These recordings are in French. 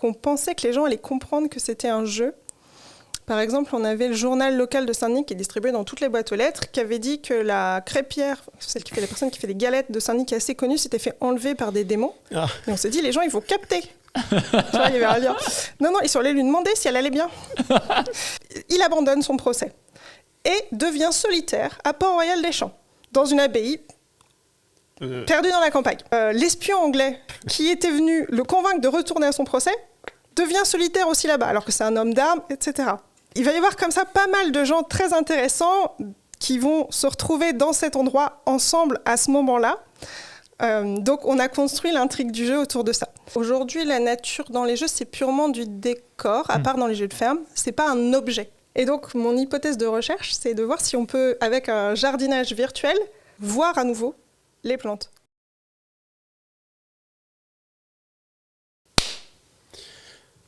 qu'on pensait que les gens allaient comprendre que c'était un jeu. Par exemple, on avait le journal local de Saint-Denis qui est distribué dans toutes les boîtes aux lettres, qui avait dit que la crêpière, la personne qui fait les galettes de Saint-Denis qui est assez connue, s'était fait enlever par des démons. Ah. Et on s'est dit, les gens, ils vont capter. Tu vois, il y avait un lien. Non, ils sont allés lui demander si elle allait bien. Il abandonne son procès et devient solitaire à Port-Royal-des-Champs, dans une abbaye perdu dans la campagne. L'espion anglais qui était venu le convaincre de retourner à son procès devient solitaire aussi là-bas, alors que c'est un homme d'armes, etc. Il va y avoir comme ça pas mal de gens très intéressants qui vont se retrouver dans cet endroit ensemble à ce moment-là. Donc on a construit l'intrigue du jeu autour de ça. Aujourd'hui, la nature dans les jeux, c'est purement du décor, à part dans les jeux de ferme, c'est pas un objet. Et donc mon hypothèse de recherche, c'est de voir si on peut, avec un jardinage virtuel, voir à nouveau les plantes.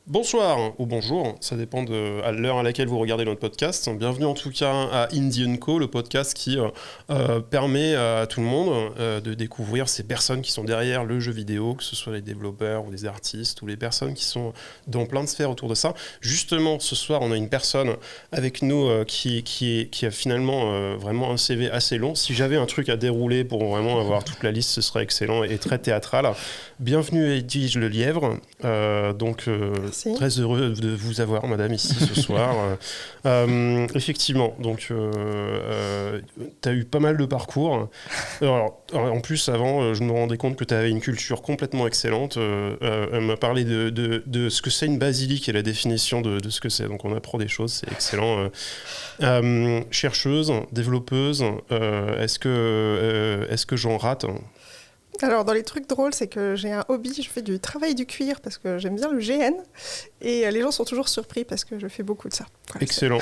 Bonsoir ou bonjour, ça dépend à l'heure à laquelle vous regardez notre podcast. Bienvenue en tout cas à Indie & Co, le podcast qui permet à tout le monde de découvrir ces personnes qui sont derrière le jeu vidéo, que ce soit les développeurs ou les artistes ou les personnes qui sont dans plein de sphères autour de ça. Justement, ce soir, on a une personne avec nous qui a finalement vraiment un CV assez long. Si j'avais un truc à dérouler pour vraiment avoir toute la liste, ce serait excellent et très théâtral. Bienvenue Edwige Le Lièvre. Merci. Très heureux de vous avoir, madame, ici ce soir. Effectivement, donc tu as eu pas mal de parcours. Alors, en plus, avant, je me rendais compte que tu avais une culture complètement excellente. Elle m'a parlé de ce que c'est une basilique et la définition de ce que c'est. Donc, on apprend des choses, c'est excellent. Chercheuse, développeuse, est-ce que j'en rate ? Alors, dans les trucs drôles, c'est que j'ai un hobby, je fais du travail du cuir parce que j'aime bien le GN et les gens sont toujours surpris parce que je fais beaucoup de ça. Voilà, excellent.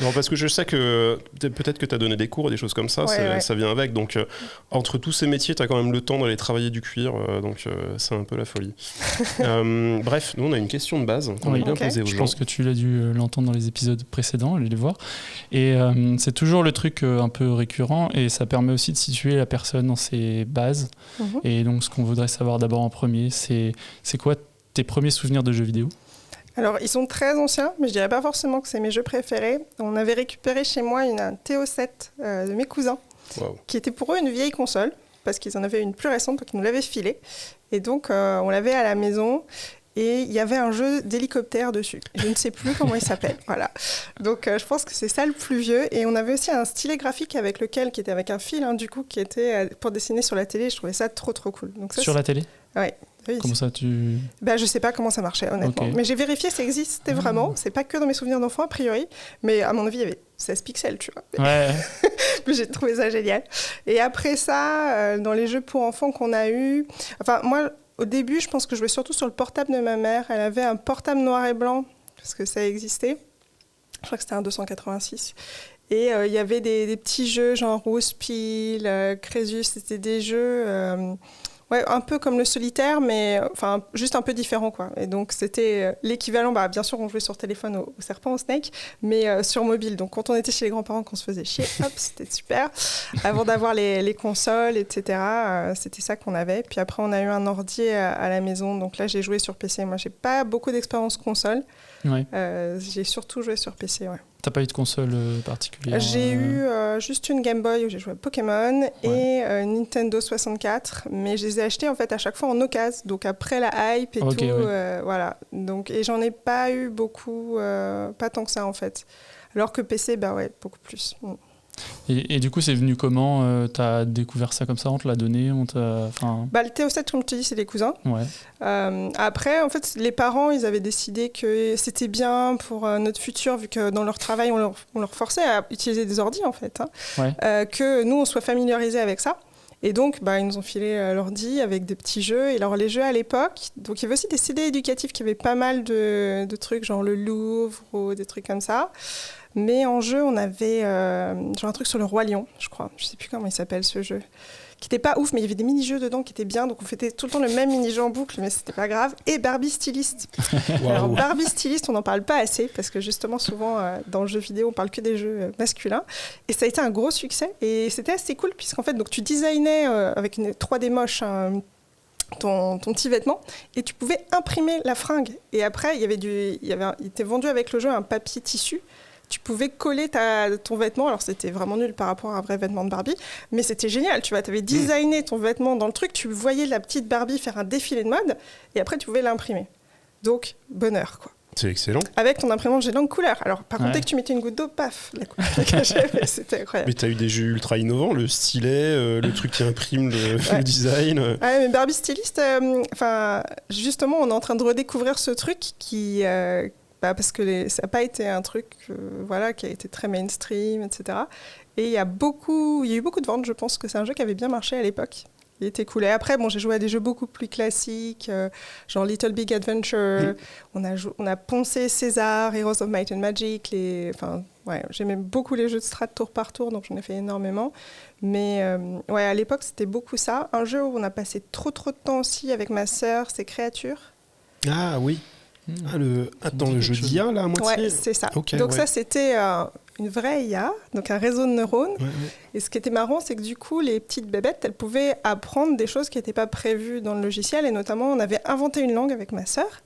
Non, parce que je sais que peut-être que tu as donné des cours et des choses comme ça, ça vient avec. Donc, entre tous ces métiers, tu as quand même le temps d'aller travailler du cuir, donc c'est un peu la folie. Bref, nous, on a une question de base qu'on a bien posée aux gens. Je pense que tu l'as dû l'entendre dans les épisodes précédents, allez les voir. Et c'est toujours le truc un peu récurrent et ça permet aussi de situer la personne dans ses bases. Et donc, ce qu'on voudrait savoir d'abord en premier, c'est quoi tes premiers souvenirs de jeux vidéo ? Alors, ils sont très anciens, mais je dirais pas forcément que c'est mes jeux préférés. On avait récupéré chez moi un TO7 de mes cousins, qui était pour eux une vieille console, parce qu'ils en avaient une plus récente, donc ils nous l'avaient filée. Et donc, on l'avait à la maison, et il y avait un jeu d'hélicoptère dessus. Je ne sais plus comment il s'appelle. Voilà. Donc, je pense que c'est ça le plus vieux. Et on avait aussi un stylet graphique qui était avec un fil, du coup, qui était pour dessiner sur la télé. Je trouvais ça trop cool. Donc, ça, sur la télé ? Ouais. Oui, comment ça, tu... Je sais pas comment ça marchait, honnêtement. Mais j'ai vérifié, ça existait vraiment. C'est pas que dans mes souvenirs d'enfant, a priori. Mais à mon avis, il y avait 16 pixels, tu vois. Ouais. J'ai trouvé ça génial. Et après ça, dans les jeux pour enfants qu'on a eus... Enfin, moi, au début, je pense que je jouais surtout sur le portable de ma mère. Elle avait un portable noir et blanc, parce que ça existait. Je crois que c'était un 286. Et il y avait des petits jeux, genre Rouspil, Crésus. C'était des jeux... Ouais, un peu comme le solitaire, mais juste un peu différent, quoi. Et donc, c'était l'équivalent. Bien sûr, on jouait sur téléphone au serpent, au Snake, mais sur mobile. Donc, quand on était chez les grands-parents, qu'on se faisait chier, hop, c'était super. Avant d'avoir les consoles, etc., c'était ça qu'on avait. Puis après, on a eu un ordi à la maison. Donc là, j'ai joué sur PC. Moi, j'ai pas beaucoup d'expérience console. Ouais. J'ai surtout joué sur PC, ouais. T'as pas eu de console particulière ? J'ai eu juste une Game Boy où j'ai joué à Pokémon et Nintendo 64, mais je les ai achetés en fait à chaque fois en occasion, donc après la hype et tout, voilà. Donc, et j'en ai pas eu beaucoup, pas tant que ça en fait. Alors que PC, beaucoup plus. Et du coup, c'est venu comment ? T'as découvert ça comme ça ? On te l'a donné ? Le TO7, comme je te dis, c'est des cousins. Ouais. Après, en fait, les parents, ils avaient décidé que c'était bien pour notre futur, vu que dans leur travail, on leur forçait à utiliser des ordis, en fait. Que nous, on soit familiarisés avec ça. Et donc, ils nous ont filé l'ordi avec des petits jeux. Et alors, les jeux à l'époque, donc il y avait aussi des CD éducatifs qui avaient pas mal de trucs, genre le Louvre ou des trucs comme ça. Mais en jeu, on avait genre un truc sur le Roi Lion, je crois. Je sais plus comment il s'appelle ce jeu. Qui était pas ouf, mais il y avait des mini-jeux dedans qui étaient bien. Donc on faisait tout le temps le même mini-jeu en boucle, mais c'était pas grave. Et Barbie Styliste. Wow. Alors Barbie Styliste, on n'en parle pas assez, parce que justement, souvent, dans le jeu vidéo, on parle que des jeux masculins. Et ça a été un gros succès. Et c'était assez cool, puisqu'en fait, donc, tu designais avec une 3D moche ton petit vêtement, et tu pouvais imprimer la fringue. Et après, il était vendu avec le jeu un papier tissu. Tu pouvais coller ton vêtement. Alors, c'était vraiment nul par rapport à un vrai vêtement de Barbie, mais c'était génial. Tu avais designé ton vêtement dans le truc, tu voyais la petite Barbie faire un défilé de mode, et après, tu pouvais l'imprimer. Donc, bonheur, quoi. C'est excellent. Avec ton imprimante jet d'encre couleur. Alors, par contre, dès que tu mettais une goutte d'eau, paf, la couleur dégagée, c'était incroyable. Mais t'as eu des jeux ultra innovants, le stylet, le truc qui imprime le design. Ouais, mais Barbie styliste, justement, on est en train de redécouvrir ce truc qui... parce que ça n'a pas été un truc qui a été très mainstream, etc. Et il y a eu beaucoup de ventes. Je pense que c'est un jeu qui avait bien marché à l'époque. Il était cool. Et après, j'ai joué à des jeux beaucoup plus classiques, genre Little Big Adventure. On a poncé César, Heroes of Might and Magic. J'aimais beaucoup les jeux de strat tour par tour, donc j'en ai fait énormément. Mais à l'époque, c'était beaucoup ça. Un jeu où on a passé trop de temps aussi avec ma sœur, c'est Créatures. Ah oui. Le jeu d'IA, là, à moitié. Ouais, c'est ça. Okay, donc ça, c'était une vraie IA, donc un réseau de neurones. Ouais. Et ce qui était marrant, c'est que du coup, les petites bébêtes, elles pouvaient apprendre des choses qui n'étaient pas prévues dans le logiciel. Et notamment, on avait inventé une langue avec ma sœur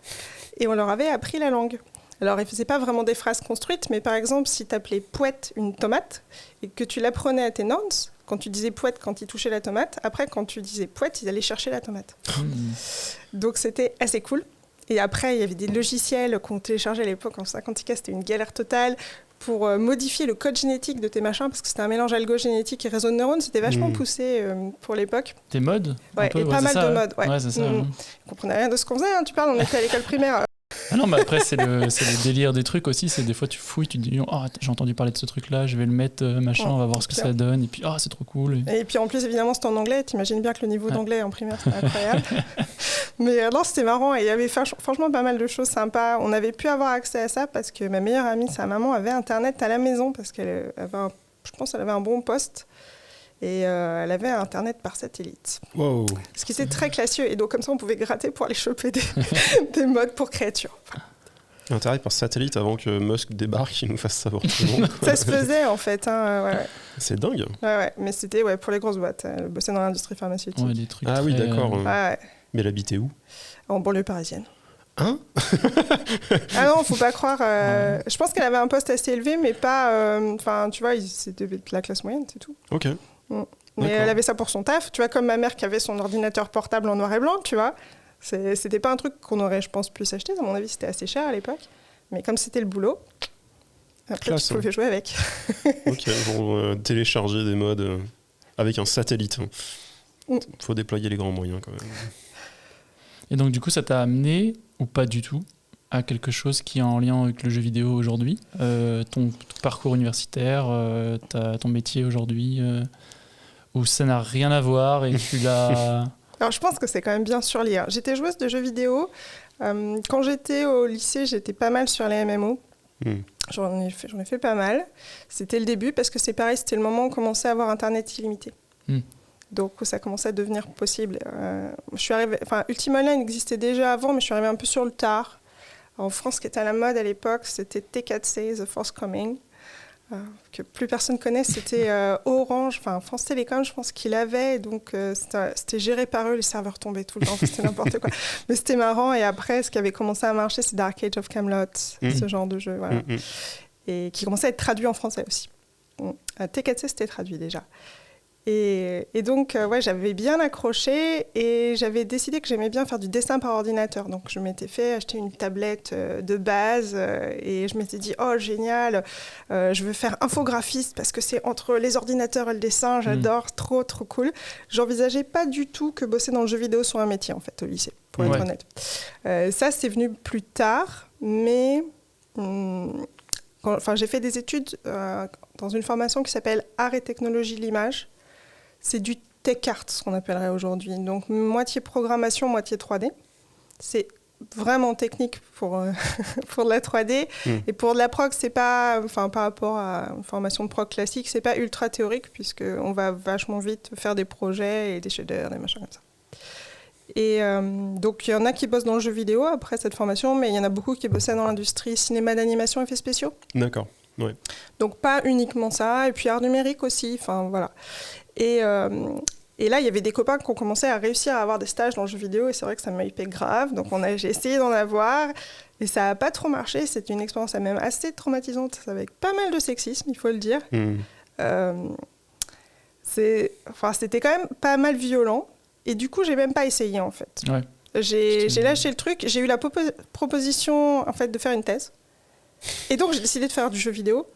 et on leur avait appris la langue. Alors, ils ne faisaient pas vraiment des phrases construites, mais par exemple, si tu appelais pouette une tomate et que tu l'apprenais à tes nouns, quand tu disais pouette quand ils touchaient la tomate, après, quand tu disais pouette, ils allaient chercher la tomate. Donc, c'était assez cool. Et après, il y avait des logiciels qu'on téléchargeait à l'époque en 50K, c'était une galère totale pour modifier le code génétique de tes machins, parce que c'était un mélange algogénétique et réseau de neurones, c'était vachement poussé pour l'époque. Des modes et pas mal de modes. Ouais, c'est ça. On comprenait rien de ce qu'on faisait, tu parles, on était à l'école primaire. Ah non, mais après, c'est le délire des trucs aussi. C'est des fois, tu fouilles, tu te dis, j'ai entendu parler de ce truc-là, je vais le mettre, on va voir ce que ça donne. Et puis, c'est trop cool. Et puis, en plus, évidemment, c'était en anglais. T'imagines bien que le niveau d'anglais en primaire, c'était incroyable. Mais non, c'était marrant. Et il y avait franchement pas mal de choses sympas. On avait pu avoir accès à ça parce que ma meilleure amie, sa maman, avait Internet à la maison parce qu'elle avait je pense qu'elle avait un bon poste. Et elle avait Internet par satellite. Wow. Ce qui était très classieux. Et donc, comme ça, on pouvait gratter pour aller choper des modes pour Créatures. Internet par satellite avant que Musk débarque et nous fasse savoir tout le monde. Ça se faisait, en fait. Ouais. C'est dingue. Ouais. Mais c'était pour les grosses boîtes. Elle bossait dans l'industrie pharmaceutique. Ouais, des trucs oui, d'accord. Ouais. Mais elle habitait où ? En banlieue parisienne. Hein ? Ah non, faut pas croire. Je pense qu'elle avait un poste assez élevé, mais pas... tu vois, c'était de la classe moyenne, c'est tout. Ok. Mais elle avait ça pour son taf. Tu vois, comme ma mère qui avait son ordinateur portable en noir et blanc, tu vois. C'était pas un truc qu'on aurait, je pense, pu s'acheter. À mon avis, c'était assez cher à l'époque. Mais comme c'était le boulot, après, tu pouvais jouer avec. Ok, bon, télécharger des modes avec un satellite. Faut déployer les grands moyens, quand même. Et donc, du coup, ça t'a amené, ou pas du tout, à quelque chose qui est en lien avec le jeu vidéo aujourd'hui, ton parcours universitaire, ton métier aujourd'hui, où ça n'a rien à voir et tu l'as... Alors, je pense que c'est quand même bien sur lié. J'étais joueuse de jeux vidéo. Quand j'étais au lycée, j'étais pas mal sur les MMO. J'en ai fait pas mal. C'était le début parce que c'est pareil, c'était le moment où on commençait à avoir Internet illimité. Donc, ça commençait à devenir possible. Je suis arrivée... Ultima Online existait déjà avant, mais je suis arrivée un peu sur le tard. En France, ce qui était à la mode à l'époque, c'était T4C, The Force Coming, que plus personne connaît. C'était Orange, France Télécom, je pense qu'il avait. Donc, c'était géré par eux, les serveurs tombaient tout le temps, c'était n'importe quoi. Mais c'était marrant. Et après, ce qui avait commencé à marcher, c'est Dark Age of Camelot, ce genre de jeu. Voilà. Et qui commençait à être traduit en français aussi. T4C, c'était traduit déjà. Et donc, j'avais bien accroché et j'avais décidé que j'aimais bien faire du dessin par ordinateur. Donc, je m'étais fait acheter une tablette de base et je m'étais dit « Oh, génial, je veux faire infographiste parce que c'est entre les ordinateurs et le dessin, j'adore, trop cool. » J'envisageais pas du tout que bosser dans le jeu vidéo soit un métier, en fait, au lycée, pour être honnête. Ça, c'est venu plus tard, mais... j'ai fait des études dans une formation qui s'appelle Art et technologie de l'image. C'est du tech art, ce qu'on appellerait aujourd'hui. Donc, moitié programmation, moitié 3D. C'est vraiment technique pour de la 3D. Et pour de la prog, c'est pas... par rapport à une formation de prog classique, c'est pas ultra théorique, puisqu'on va vachement vite faire des projets et des shaders, des machins comme ça. Et donc, il y en a qui bossent dans le jeu vidéo après cette formation, mais il y en a beaucoup qui bossaient dans l'industrie cinéma d'animation, effets spéciaux. D'accord, ouais. Donc, pas uniquement ça. Et puis, art numérique aussi, voilà. Et Et là, il y avait des copains qui ont commencé à réussir à avoir des stages dans le jeu vidéo, et c'est vrai que ça m'a hypé grave. Donc j'ai essayé d'en avoir, et ça n'a pas trop marché. C'était une expérience même assez traumatisante, avec pas mal de sexisme, il faut le dire. C'était quand même pas mal violent, et du coup, j'ai même pas essayé, en fait. Ouais. J'ai lâché le truc, j'ai eu la proposition, en fait, de faire une thèse. Et donc, j'ai décidé de faire du jeu vidéo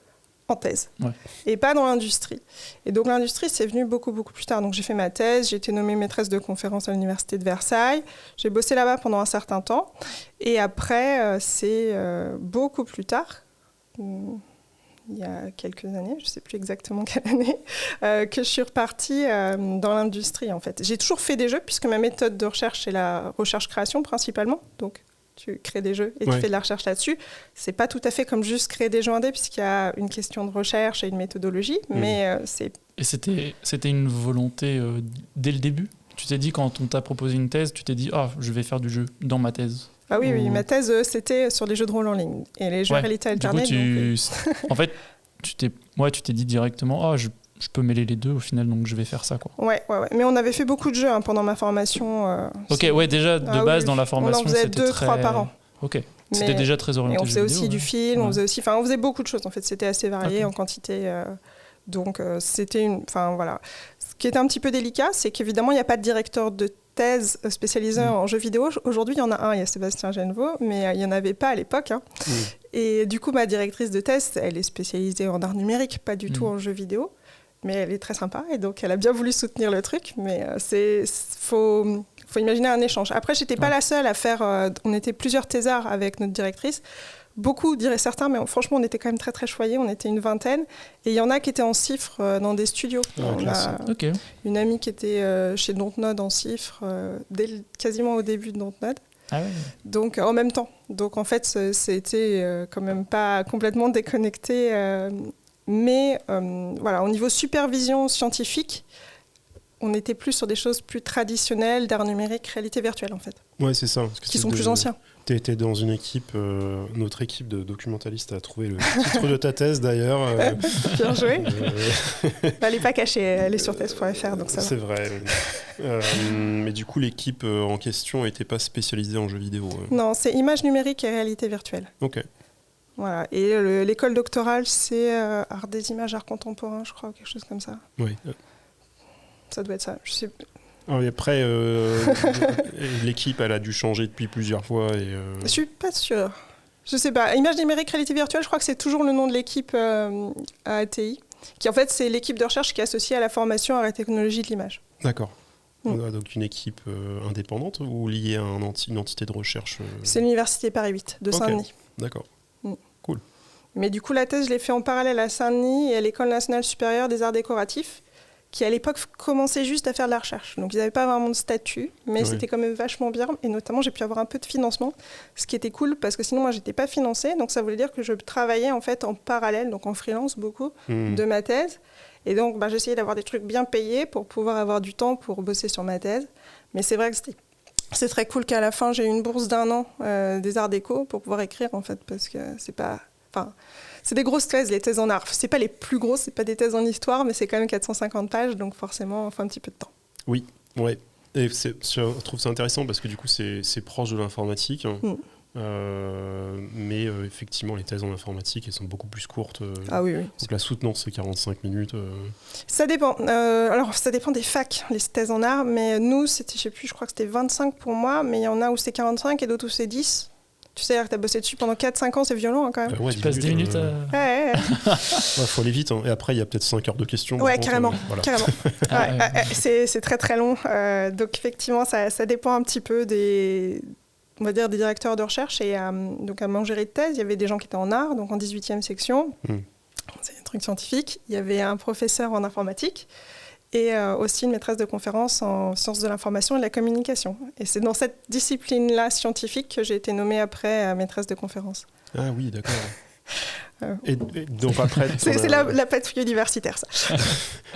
en thèse, et pas dans l'industrie. Et donc l'industrie, c'est venu beaucoup, beaucoup plus tard. Donc j'ai fait ma thèse, j'ai été nommée maîtresse de conférence à l'université de Versailles, j'ai bossé là-bas pendant un certain temps, et après, c'est beaucoup plus tard, il y a quelques années, je ne sais plus exactement quelle année, que je suis repartie dans l'industrie, en fait. J'ai toujours fait des jeux, puisque ma méthode de recherche, c'est la recherche-création principalement, donc tu crées des jeux et tu fais de la recherche là-dessus. C'est pas tout à fait comme juste créer des jeux indés, puisqu'il y a une question de recherche et une méthodologie, mais c'est... Et c'était une volonté dès le début? Tu t'es dit, quand on t'a proposé une thèse, tu t'es dit « Ah, je vais faire du jeu dans ma thèse ». Ah oui, ma thèse, c'était sur les jeux de rôle en ligne et les jeux réalité alternée. En fait, tu t'es dit directement « Ah, je peux mêler les deux au final, donc je vais faire ça, quoi. » Ouais. Mais on avait fait beaucoup de jeux pendant ma formation. Déjà, de base, dans la formation, c'était très... On en faisait 2-3 par an. Ok. C'était déjà très orienté. Et on faisait aussi du film, on faisait beaucoup de choses, en fait. C'était assez varié en quantité. Donc, c'était voilà. Ce qui était un petit peu délicat, c'est qu'évidemment, il n'y a pas de directeur de thèse spécialisé en jeux vidéo. Aujourd'hui, il y en a un, il y a Sébastien Genevaux, mais il n'y en avait pas à l'époque. Et du coup, ma directrice de thèse, elle est spécialisée en art numérique, pas du tout en jeux vidéo. Mais elle est très sympa, et donc elle a bien voulu soutenir le truc. Mais faut imaginer un échange. Après, j'étais pas la seule à faire... on était plusieurs thésards avec notre directrice. Beaucoup, diraient certains, mais franchement, on était quand même très, très choyés. On était une vingtaine. Et il y en a qui étaient en cifre dans des studios. On a une amie qui était chez Dontnod en cifre, quasiment au début de Dontnod. Donc, en même temps. Donc, en fait, c'était quand même pas complètement déconnecté. Mais voilà, au niveau supervision scientifique, on était plus sur des choses plus traditionnelles, d'art numérique, réalité virtuelle, en fait. Ouais, c'est ça. Qui sont plus anciens. Tu étais dans une équipe, notre équipe de documentalistes a trouvé le titre de ta thèse, d'ailleurs. Bien joué. Elle n'est pas cachée, elle est sur thèse.fr, donc ça va. C'est vrai. Mais du coup, l'équipe en question n'était pas spécialisée en jeux vidéo. Non, c'est images numériques et réalité virtuelle. Ok. Voilà. Et l'école doctorale, c'est art des images, art contemporain, je crois, ou quelque chose comme ça. Oui. Ça doit être ça. Je sais. Et après, l'équipe, elle a dû changer depuis plusieurs fois. Je suis pas sûre. Je sais pas. Images numériques, réalité virtuelle, je crois que c'est toujours le nom de l'équipe à ATI, qui en fait, c'est l'équipe de recherche qui est associée à la formation à la technologie de l'image. D'accord. Donc une équipe indépendante ou liée à une entité de recherche C'est l'université Paris 8 de Saint-Denis. D'accord. Cool. Mais du coup, la thèse, je l'ai fait en parallèle à Saint-Denis et à l'École nationale supérieure des arts décoratifs, qui à l'époque commençait juste à faire de la recherche. Donc ils n'avaient pas vraiment de statut, mais c'était quand même vachement bien. Et notamment, j'ai pu avoir un peu de financement, ce qui était cool, parce que sinon, moi, je n'étais pas financée. Donc ça voulait dire que je travaillais en fait en parallèle, donc en freelance beaucoup, de ma thèse. Et donc, j'essayais d'avoir des trucs bien payés pour pouvoir avoir du temps pour bosser sur ma thèse. Mais c'est vrai que c'est très cool qu'à la fin, j'ai eu une bourse d'1 an des arts déco pour pouvoir écrire, en fait, parce que c'est pas... C'est des grosses thèses, les thèses en art. C'est pas les plus grosses, c'est pas des thèses en histoire, mais c'est quand même 450 pages, donc forcément, il faut un petit peu de temps. Oui, ouais. Et je trouve ça intéressant parce que du coup, c'est proche de l'informatique. Mais effectivement, les thèses en informatique, elles sont beaucoup plus courtes. Oui. Donc la soutenance, c'est 45 minutes. Ça dépend. Alors, ça dépend des facs, les thèses en art. Mais nous, c'était, je crois que c'était 25 pour moi, mais il y en a où c'est 45 et d'autres où c'est 10. Tu sais, tu as bossé dessus pendant 4-5 ans, c'est violent quand même. Tu passes 10 minutes à... Ouais, faut aller vite. Et après, il y a peut-être 5 heures de questions. Ouais, carrément. Carrément. C'est très très long. Donc effectivement, ça dépend un petit peu des directeurs de recherche. Et donc à mon jury de thèse, il y avait des gens qui étaient en art, donc en 18e section. C'est un truc scientifique. Il y avait un professeur en informatique. Et aussi une maîtresse de conférence en sciences de l'information et de la communication. Et c'est dans cette discipline-là scientifique que j'ai été nommée après maîtresse de conférence. Ah oui, d'accord. Et donc après... c'est la patrouille universitaire, ça.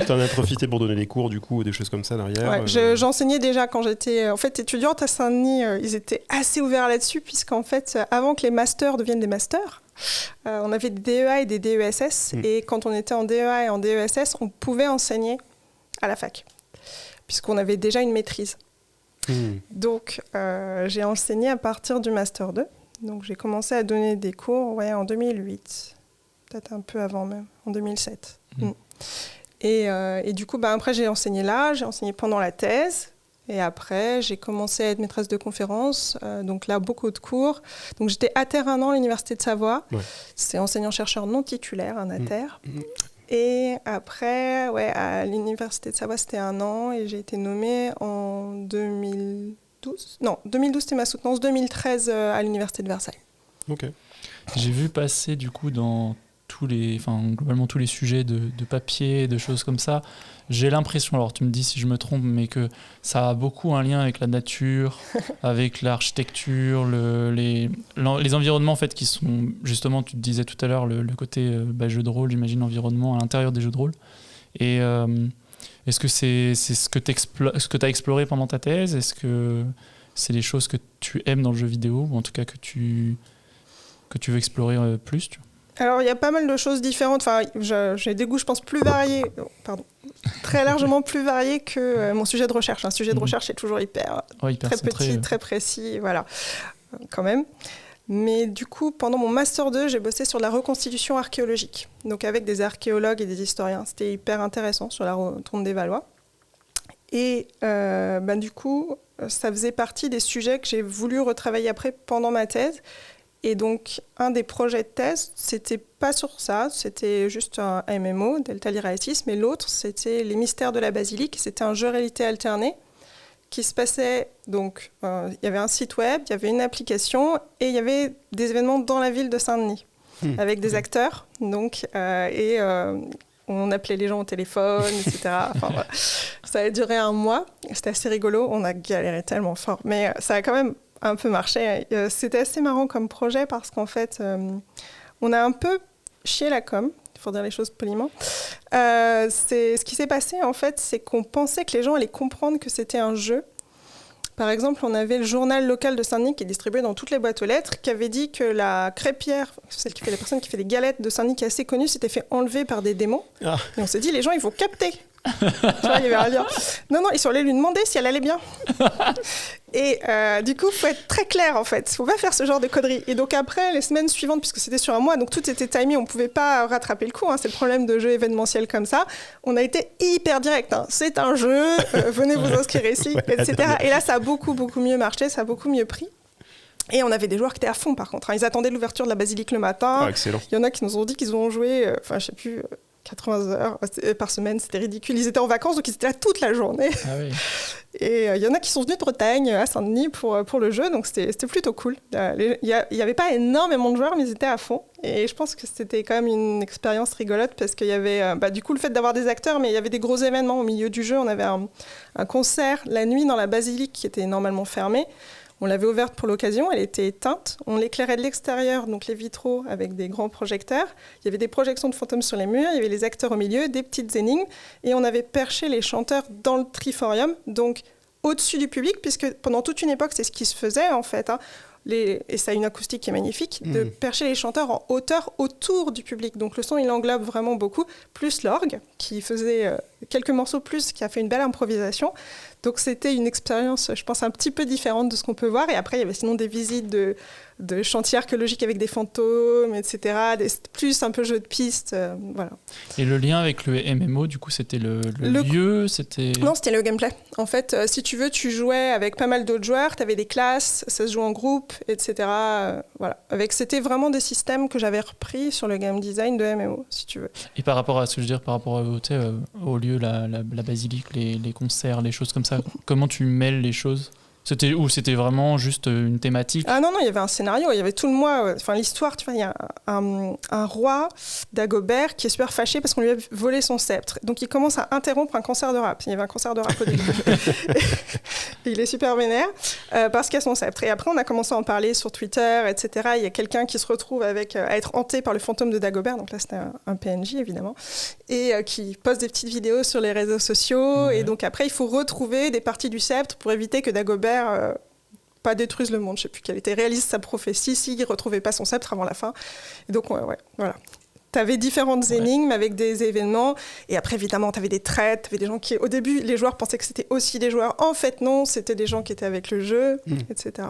Tu en as profité pour donner des cours, du coup, ou des choses comme ça derrière. J'enseignais déjà quand j'étais étudiante à Saint-Denis. Ils étaient assez ouverts là-dessus, puisqu'en fait, avant que les masters deviennent des masters, on avait des DEA et des DESS. Et quand on était en DEA et en DESS, on pouvait enseigner à la fac. puisqu'on avait déjà une maîtrise. Donc, j'ai enseigné à partir du Master 2. Donc, j'ai commencé à donner des cours en 2008, peut-être un peu avant même, en 2007. Et du coup, après, j'ai enseigné là, j'ai enseigné pendant la thèse. Et après, j'ai commencé à être maîtresse de conférences. Donc là, beaucoup de cours. Donc, j'étais ATER 1 an à l'Université de Savoie. Ouais. C'est enseignant-chercheur non titulaire, un ATER. Et après, à l'Université de Savoie, c'était 1 an. Et j'ai été nommée en 2012. Non, 2012, c'était ma soutenance. 2013, à l'Université de Versailles. Ok. J'ai vu passer, du coup, dans globalement tous les sujets de papier, de choses comme ça. J'ai l'impression, alors tu me dis si je me trompe, mais que ça a beaucoup un lien avec la nature, avec l'architecture, les environnements en fait qui sont, justement, tu te disais tout à l'heure, le côté jeu de rôle, j'imagine, environnement à l'intérieur des jeux de rôle. Et est-ce que c'est ce que tu as exploré pendant ta thèse? Est-ce que c'est les choses que tu aimes dans le jeu vidéo, ou en tout cas que tu veux explorer plus, tu vois? Alors, il y a pas mal de choses différentes. Enfin, j'ai des goûts, je pense, plus variés, très largement plus variés que mon sujet de recherche. Un sujet de recherche est toujours hyper très petit, très précis, voilà, quand même. Mais du coup, pendant mon Master 2, j'ai bossé sur la reconstitution archéologique, donc avec des archéologues et des historiens. C'était hyper intéressant sur la rotonde des Valois. Et du coup, ça faisait partie des sujets que j'ai voulu retravailler après pendant ma thèse. Et donc, un des projets de thèse, c'était pas sur ça, c'était juste un MMO, Delta Lyrae 6, mais l'autre, c'était Les Mystères de la Basilique. C'était un jeu réalité alternée qui se passait, donc, il y avait un site web, il y avait une application, et il y avait des événements dans la ville de Saint-Denis, avec des acteurs, donc, on appelait les gens au téléphone, etc. Enfin, voilà. Ça a duré 1 mois, c'était assez rigolo, on a galéré tellement fort, mais ça a quand même un peu marché. C'était assez marrant comme projet parce qu'en fait, on a un peu chié la com, il faut dire les choses poliment. Ce qui s'est passé, en fait, c'est qu'on pensait que les gens allaient comprendre que c'était un jeu. Par exemple, on avait le journal local de Saint-Denis qui est distribué dans toutes les boîtes aux lettres, qui avait dit que la crêpière, la personne qui fait les galettes de Saint-Denis, qui est assez connue, s'était fait enlever par des démons. Ah. Et on s'est dit, les gens, ils vont capter. Tu vois, il y avait un lien. Non, ils sont allés lui demander si elle allait bien. Et du coup, il faut être très clair, en fait. Il ne faut pas faire ce genre de conneries. Et donc après, les semaines suivantes, puisque c'était sur 1 mois, donc tout était timé, on ne pouvait pas rattraper le coup. C'est le problème de jeux événementiels comme ça. On a été hyper direct. C'est un jeu, venez vous inscrire ici, etc. Et là, ça a beaucoup, beaucoup mieux marché, ça a beaucoup mieux pris. Et on avait des joueurs qui étaient à fond, par contre. Ils attendaient l'ouverture de la basilique le matin. Ah, excellent. Il y en a qui nous ont dit qu'ils ont joué, je ne sais plus... 80 heures par semaine, c'était ridicule. Ils étaient en vacances, donc ils étaient là toute la journée. Ah oui. Et il y en a qui sont venus de Bretagne, à Saint-Denis, pour le jeu, donc c'était plutôt cool. Il n'y avait pas énormément de joueurs, mais ils étaient à fond. Et je pense que c'était quand même une expérience rigolote, parce qu'il y avait du coup le fait d'avoir des acteurs, mais il y avait des gros événements au milieu du jeu. On avait un concert la nuit dans la basilique qui était normalement fermée. On l'avait ouverte pour l'occasion, elle était éteinte. On l'éclairait de l'extérieur, donc les vitraux avec des grands projecteurs. Il y avait des projections de fantômes sur les murs, il y avait les acteurs au milieu, des petites énigmes. Et on avait perché les chanteurs dans le triforium, donc au-dessus du public, puisque pendant toute une époque, c'est ce qui se faisait en fait. Et ça a une acoustique qui est magnifique, de percher les chanteurs en hauteur autour du public. Donc le son, il englobe vraiment beaucoup, plus l'orgue, qui faisait quelques morceaux plus, qui a fait une belle improvisation. Donc c'était une expérience, je pense, un petit peu différente de ce qu'on peut voir. Et après, il y avait sinon des visites de chantiers archéologiques avec des fantômes, etc. Plus un peu jeu de piste, voilà. Et le lien avec le MMO, du coup, c'était le lieu, c'était... Non, c'était le gameplay. En fait, si tu veux, tu jouais avec pas mal d'autres joueurs, tu avais des classes, ça se jouait en groupe, etc. Voilà. C'était vraiment des systèmes que j'avais repris sur le game design de MMO, si tu veux. Et par rapport à ce que je veux dire, par rapport au lieu, la basilique, les concerts, les choses comme ça, comment tu mêles les choses ? C'était vraiment juste une thématique? Ah non, il y avait un scénario, il y avait tout le mois. Enfin, l'histoire, tu vois, il y a un roi, Dagobert, qui est super fâché parce qu'on lui a volé son sceptre. Donc, il commence à interrompre un concert de rap. Il y avait un concert de rap au début. Et il est super vénère parce qu'il y a son sceptre. Et après, on a commencé à en parler sur Twitter, etc. Il y a quelqu'un qui se retrouve à être hanté par le fantôme de Dagobert. Donc là, c'était un PNJ, évidemment. Et qui poste des petites vidéos sur les réseaux sociaux. Ouais. Et donc, après, il faut retrouver des parties du sceptre pour éviter que Dagobert pas détruise le monde, je sais plus quelle était, réalise sa prophétie s'il ne retrouvait pas son sceptre avant la fin. Et donc, ouais, voilà. T'avais différentes énigmes avec des événements. Et après, évidemment, t'avais des traites. T'avais des gens qui, au début, les joueurs pensaient que c'était aussi des joueurs. En fait, non, c'était des gens qui étaient avec le jeu, etc.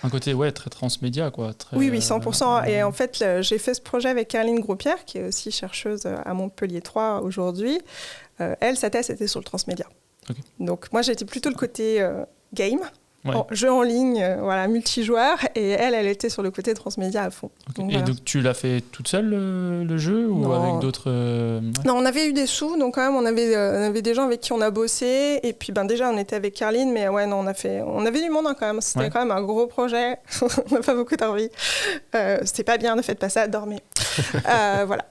Un côté très transmédia, quoi. Très, oui, 100%. Et en fait, j'ai fait ce projet avec Caroline Gros-Pierre, qui est aussi chercheuse à Montpellier 3 aujourd'hui. Elle, sa thèse était sur le transmédia. Okay. Donc moi, j'étais plutôt le côté game. Jeu en ligne, multijoueur, et elle était sur le côté transmédia à fond. Okay. Donc, et donc tu l'as fait toute seule le jeu ou avec d'autres Non, on avait eu des sous, donc quand même on avait des gens avec qui on a bossé, et puis déjà on était avec Caroline, mais on avait du monde quand même, c'était quand même un gros projet, on n'a pas beaucoup d'envie. C'était pas bien, ne faites pas ça, dormez. Voilà.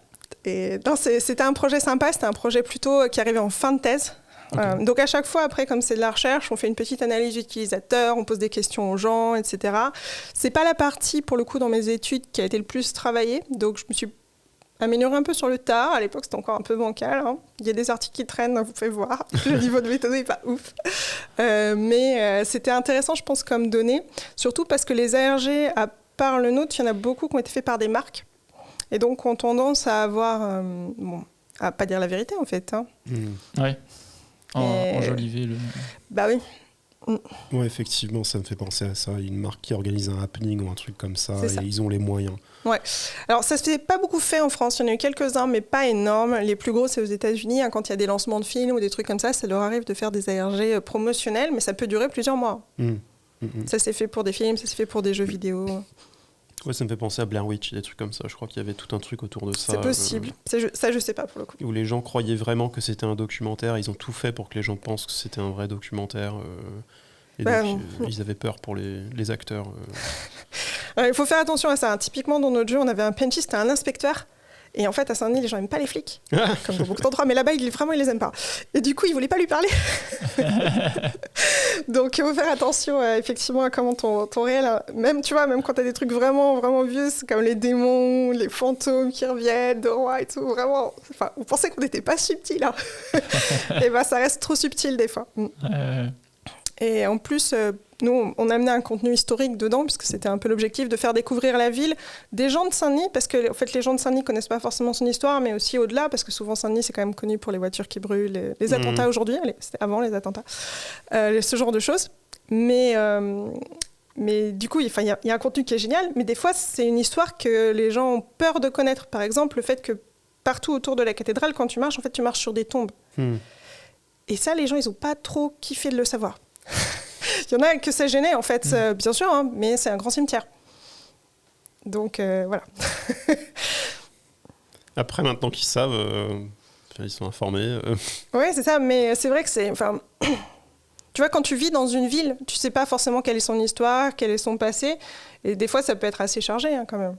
Et non, c'était un projet sympa, c'était un projet plutôt qui arrivait en fin de thèse. Okay. Donc à chaque fois, après, comme c'est de la recherche, on fait une petite analyse utilisateur, on pose des questions aux gens, etc. C'est pas la partie, pour le coup, dans mes études qui a été le plus travaillée. Donc je me suis améliorée un peu sur le tard. À l'époque, c'était encore un peu bancal. Il y a des articles qui traînent, vous pouvez voir. Le niveau de méthode n'est pas ouf. Mais c'était intéressant, je pense, comme donnée. Surtout parce que les ARG, à part le nôtre, il y en a beaucoup qui ont été faits par des marques. Et donc, ont tendance à avoir... à pas dire la vérité, en fait. Ouais. Enjoliver le... Bah oui. Ouais, effectivement, ça me fait penser à ça. Une marque qui organise un happening ou un truc comme ça, et ils ont les moyens. Ouais. Alors, ça se fait pas beaucoup fait en France. Il y en a eu quelques-uns, mais pas énormes. Les plus gros, c'est aux États-Unis. Quand il y a des lancements de films ou des trucs comme ça leur arrive de faire des ARG promotionnels, mais ça peut durer plusieurs mois. Ça s'est fait pour des films, ça s'est fait pour des jeux vidéo. Ouais, ça me fait penser à Blair Witch, des trucs comme ça. Je crois qu'il y avait tout un truc autour de ça. C'est possible. Ça, je sais pas pour le coup. Où les gens croyaient vraiment que c'était un documentaire. Ils ont tout fait pour que les gens pensent que c'était un vrai documentaire. Et donc, ils avaient peur pour les acteurs. Il faut faire attention à ça. Typiquement, dans notre jeu, on avait un PNJ, c'était un inspecteur. Et en fait, à Saint-Denis, les gens n'aiment pas les flics, comme dans beaucoup d'endroits. Mais là-bas, ils les aiment pas. Et du coup, ils ne voulaient pas lui parler. Donc, il faut faire attention, effectivement, à comment ton réel... Même, tu vois, même quand tu as des trucs vraiment, vraiment vieux, c'est comme les démons, les fantômes qui reviennent, de roi et tout. Vraiment, on pensait qu'on n'était pas subtil. Hein. Et ça reste trop subtil, des fois. Et en plus, nous, on a amené un contenu historique dedans, puisque c'était un peu l'objectif de faire découvrir la ville des gens de Saint-Denis, parce que en fait, les gens de Saint-Denis ne connaissent pas forcément son histoire, mais aussi au-delà, parce que souvent Saint-Denis, c'est quand même connu pour les voitures qui brûlent, les attentats aujourd'hui, c'était avant les attentats, ce genre de choses. Mais du coup, il y a un contenu qui est génial, mais des fois, c'est une histoire que les gens ont peur de connaître. Par exemple, le fait que partout autour de la cathédrale, quand tu marches, en fait, tu marches sur des tombes. Et ça, les gens, ils n'ont pas trop kiffé de le savoir. Il y en a que ça gênait, en fait, bien sûr, hein, mais c'est un grand cimetière. Donc, voilà. Après, maintenant qu'ils savent, ils sont informés. Oui, c'est ça, mais c'est vrai que c'est... Tu vois, quand tu vis dans une ville, tu ne sais pas forcément quelle est son histoire, quel est son passé, et des fois, ça peut être assez chargé, hein, quand même.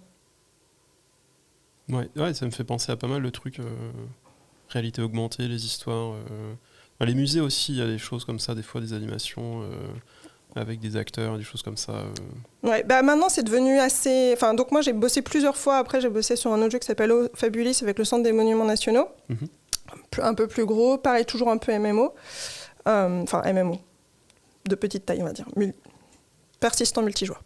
Ouais, ça me fait penser à pas mal de trucs. Réalité augmentée, les histoires... Les musées aussi, il y a des choses comme ça, des fois des animations avec des acteurs, des choses comme ça. Ouais, maintenant c'est devenu assez... donc moi j'ai bossé plusieurs fois, après j'ai bossé sur un autre jeu qui s'appelle Fabulis avec le Centre des Monuments Nationaux, un peu plus gros, pareil toujours un peu MMO, MMO, de petite taille on va dire, persistant multijoueur.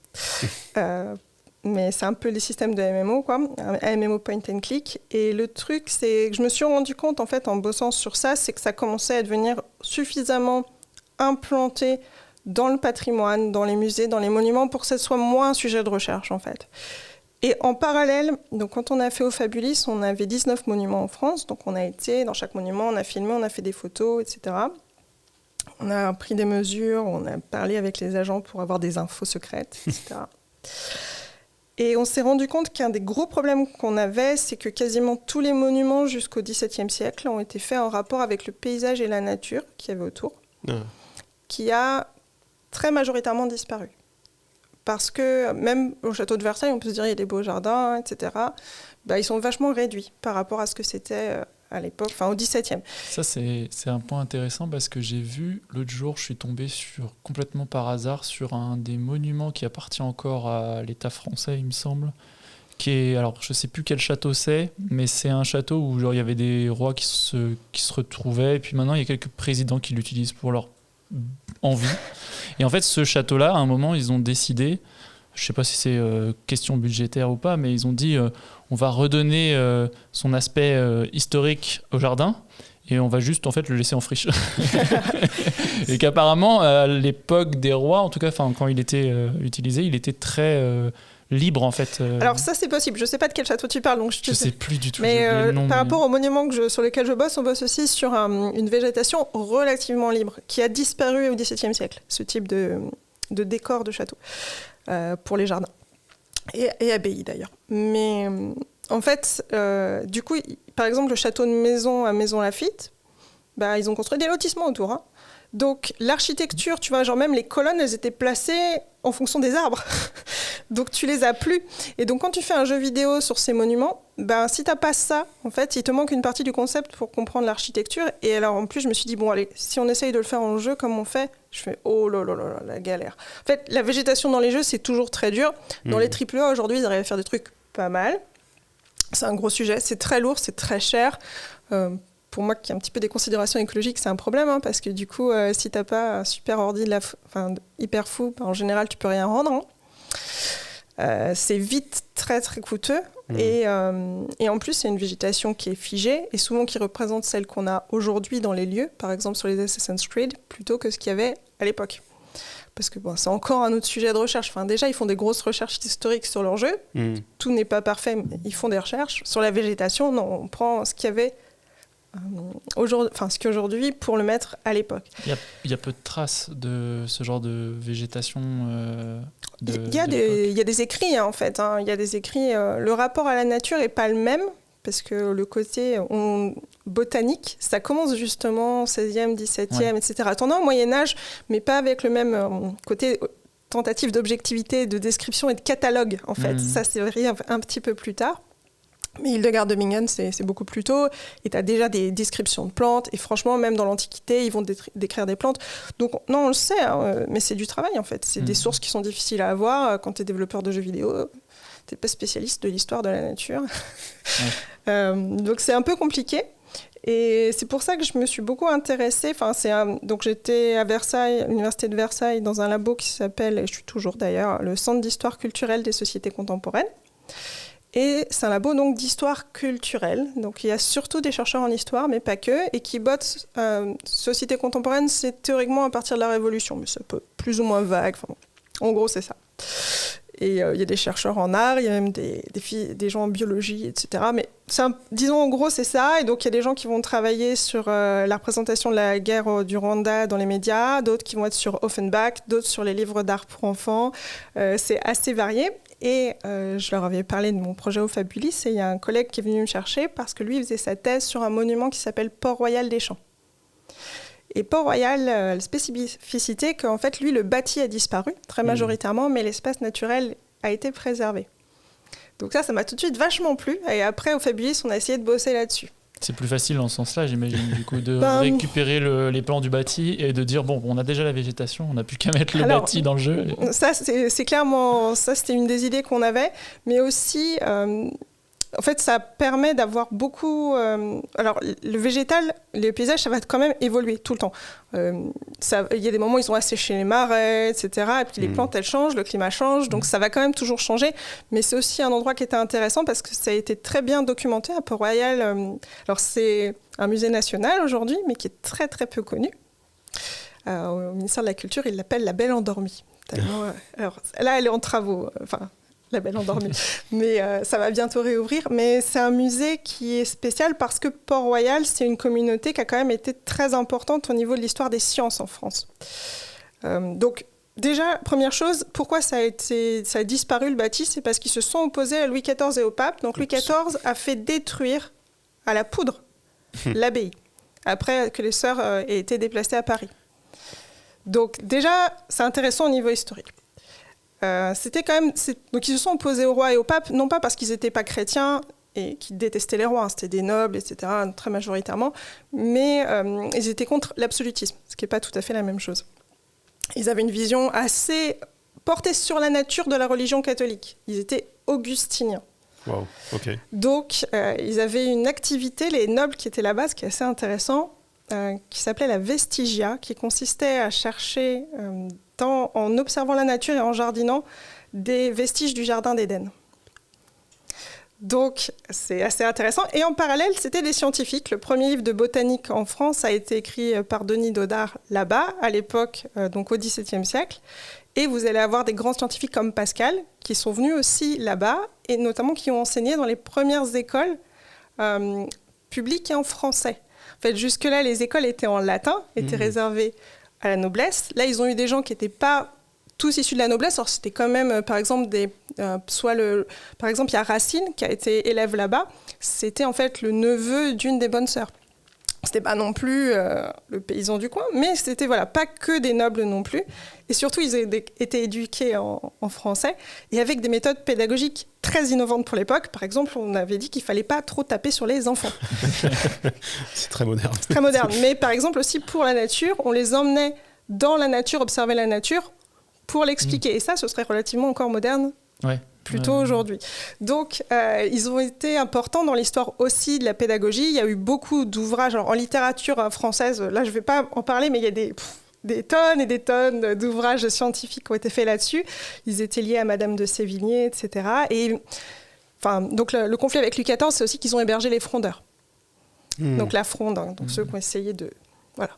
Mais c'est un peu les systèmes de MMO, quoi, un MMO point and click. Et le truc, c'est que je me suis rendu compte, en fait, en bossant sur ça, c'est que ça commençait à devenir suffisamment implanté dans le patrimoine, dans les musées, dans les monuments, pour que ça soit moins un sujet de recherche, en fait. Et en parallèle, donc quand on a fait au Fabulis, on avait 19 monuments en France. Donc on a été dans chaque monument, on a filmé, on a fait des photos, etc. On a pris des mesures, on a parlé avec les agents pour avoir des infos secrètes, etc. Et on s'est rendu compte qu'un des gros problèmes qu'on avait, c'est que quasiment tous les monuments jusqu'au XVIIe siècle ont été faits en rapport avec le paysage et la nature qu'il y avait autour, qui a très majoritairement disparu. Parce que même au château de Versailles, on peut se dire qu'il y a des beaux jardins, etc. Ils sont vachement réduits par rapport à ce que c'était à l'époque, au XVIIe. Ça, c'est un point intéressant parce que j'ai vu, l'autre jour, je suis tombé complètement par hasard sur un des monuments qui appartient encore à l'État français, il me semble. Alors, je ne sais plus quel château c'est, mais c'est un château où il y avait des rois qui se retrouvaient, et puis maintenant, il y a quelques présidents qui l'utilisent pour leur envie. Et en fait, ce château-là, à un moment, ils ont décidé... je ne sais pas si c'est question budgétaire ou pas, mais ils ont dit on va redonner son aspect historique au jardin et on va juste en fait le laisser en friche. Et qu'apparemment, à l'époque des rois, en tout cas quand il était utilisé, il était très libre en fait. Alors ça c'est possible, je sais pas de quel château tu parles, donc je sais plus du tout. Mais par rapport au monument sur lequel je bosse, on bosse aussi sur une végétation relativement libre qui a disparu au XVIIe siècle, ce type de décor de château pour les jardins et abbayes d'ailleurs. Mais en fait, du coup, par exemple le château de Maison à Maison-Lafitte, ils ont construit des lotissements autour. Hein. Donc l'architecture, tu vois, genre même les colonnes, elles étaient placées en fonction des arbres. Donc tu les as plus. Et donc quand tu fais un jeu vidéo sur ces monuments, si t'as pas ça, en fait, il te manque une partie du concept pour comprendre l'architecture. Et alors en plus, je me suis dit, bon allez, si on essaye de le faire en jeu comme on fait, je fais, oh là là là là, la galère. En fait, la végétation dans les jeux, c'est toujours très dur. Dans les AAA, aujourd'hui, ils arrivent à faire des trucs pas mal. C'est un gros sujet, c'est très lourd, c'est très cher. Pour moi, qui ai un petit peu des considérations écologiques, c'est un problème, hein, parce que du coup, si t'as pas un super ordi hyper fou, en général, tu peux rien rendre. Hein. C'est vite très très coûteux. Et en plus, c'est une végétation qui est figée et souvent qui représente celle qu'on a aujourd'hui dans les lieux, par exemple sur les Assassin's Creed, plutôt que ce qu'il y avait à l'époque. Parce que c'est encore un autre sujet de recherche. Enfin, déjà, ils font des grosses recherches historiques sur leur jeu. Tout n'est pas parfait, mais ils font des recherches. Sur la végétation, non, on prend ce qu'il y avait ce qu'aujourd'hui pour le mettre à l'époque. Il y a peu de traces de ce genre de végétation. Il y a des écrits, hein, en fait. Hein. Il y a des écrits. Le rapport à la nature n'est pas le même, parce que le côté botanique, ça commence justement au 16e, 17e, etc. T'en as au Moyen-Âge, mais pas avec le même côté tentative d'objectivité, de description et de catalogue, en fait. Ça, c'est vrai un petit peu plus tard. Mais Hildegard de Bingen, c'est beaucoup plus tôt. Et tu as déjà des descriptions de plantes. Et franchement, même dans l'Antiquité, ils vont décrire des plantes. Donc, non, on le sait, hein, mais c'est du travail, en fait. C'est des sources qui sont difficiles à avoir quand tu es développeur de jeux vidéo. Tu n'es pas spécialiste de l'histoire de la nature. Donc, c'est un peu compliqué. Et c'est pour ça que je me suis beaucoup intéressée. Donc, j'étais à Versailles, l'université de Versailles, dans un labo qui s'appelle, et je suis toujours d'ailleurs, le Centre d'histoire culturelle des sociétés contemporaines. Et c'est un labo donc, d'histoire culturelle. Donc il y a surtout des chercheurs en histoire, mais pas que, et qui bossent société contemporaine, c'est théoriquement à partir de la Révolution, mais c'est plus ou moins vague. En gros, c'est ça. Et il y a des chercheurs en art, il y a même des gens en biologie, etc. Mais disons en gros, c'est ça. Et donc il y a des gens qui vont travailler sur la représentation de la guerre du Rwanda dans les médias, d'autres qui vont être sur Offenbach, d'autres sur les livres d'art pour enfants. C'est assez varié. Et je leur avais parlé de mon projet au Fabulis et il y a un collègue qui est venu me chercher parce que lui, il faisait sa thèse sur un monument qui s'appelle Port-Royal des Champs. Et Port-Royal, la spécificité qu'en fait, lui, le bâti a disparu très majoritairement, mais l'espace naturel a été préservé. Donc ça m'a tout de suite vachement plu. Et après, au Fabulis, on a essayé de bosser là-dessus. C'est plus facile dans ce sens-là, j'imagine, du coup, de récupérer les plans du bâti et de dire, bon, on a déjà la végétation, on n'a plus qu'à mettre le bâti dans le jeu. Ça, c'est clairement, c'était une des idées qu'on avait, mais aussi, en fait, ça permet d'avoir beaucoup... alors, le végétal, les paysages, ça va quand même évoluer tout le temps. Il y a des moments où ils ont asséché les marais, etc. Et puis les plantes, elles changent, le climat change, donc ça va quand même toujours changer. Mais c'est aussi un endroit qui était intéressant parce que ça a été très bien documenté à Port-Royal. Alors, c'est un musée national aujourd'hui, mais qui est très, très peu connu. Au ministère de la Culture, ils l'appellent la Belle Endormie. Alors, là, elle est en travaux. La Belle Endormie. Mais ça va bientôt réouvrir. Mais c'est un musée qui est spécial parce que Port-Royal, c'est une communauté qui a quand même été très importante au niveau de l'histoire des sciences en France. Donc, déjà, première chose, pourquoi ça a disparu le bâti ? C'est parce qu'ils se sont opposés à Louis XIV et au pape. Donc, Louis XIV a fait détruire à la poudre l'abbaye, après que les sœurs aient été déplacées à Paris. Donc, déjà, c'est intéressant au niveau historique. C'était quand même... Donc ils se sont opposés au roi et au pape, non pas parce qu'ils n'étaient pas chrétiens et qu'ils détestaient les rois, hein, c'était des nobles, etc., très majoritairement, mais ils étaient contre l'absolutisme, ce qui n'est pas tout à fait la même chose. Ils avaient une vision assez portée sur la nature de la religion catholique. Ils étaient augustiniens. Wow, ok. Donc ils avaient une activité, les nobles qui étaient là-bas, ce qui est assez intéressant, qui s'appelait la vestigia, qui consistait à chercher... en observant la nature et en jardinant, des vestiges du Jardin d'Éden. Donc, c'est assez intéressant. Et en parallèle, c'était des scientifiques. Le premier livre de botanique en France a été écrit par Denis Dodart là-bas, à l'époque, donc au XVIIe siècle. Et vous allez avoir des grands scientifiques comme Pascal, qui sont venus aussi là-bas, et notamment qui ont enseigné dans les premières écoles publiques et en français. En fait, jusque-là, les écoles étaient en latin, étaient réservées à la noblesse. Là, ils ont eu des gens qui n'étaient pas tous issus de la noblesse. Alors, c'était quand même, par exemple, par exemple, il y a Racine, qui a été élève là-bas. C'était en fait le neveu d'une des bonnes sœurs. C'était pas non plus le paysan du coin, mais c'était pas que des nobles non plus. Et surtout, ils étaient éduqués en français et avec des méthodes pédagogiques très innovantes pour l'époque. Par exemple, on avait dit qu'il fallait pas trop taper sur les enfants. C'est très moderne. C'est très moderne. Mais par exemple aussi pour la nature, on les emmenait dans la nature, observer la nature pour l'expliquer. Et ça, ce serait relativement encore moderne. Ouais. Plutôt aujourd'hui. Donc, ils ont été importants dans l'histoire aussi de la pédagogie. Il y a eu beaucoup d'ouvrages en littérature française. Là, je ne vais pas en parler, mais il y a des tonnes et des tonnes d'ouvrages scientifiques qui ont été faits là-dessus. Ils étaient liés à Madame de Sévigné, etc. Et, donc, le conflit avec Louis XIV, c'est aussi qu'ils ont hébergé les frondeurs. Donc, la fronde, donc ceux qui ont essayé de... Voilà.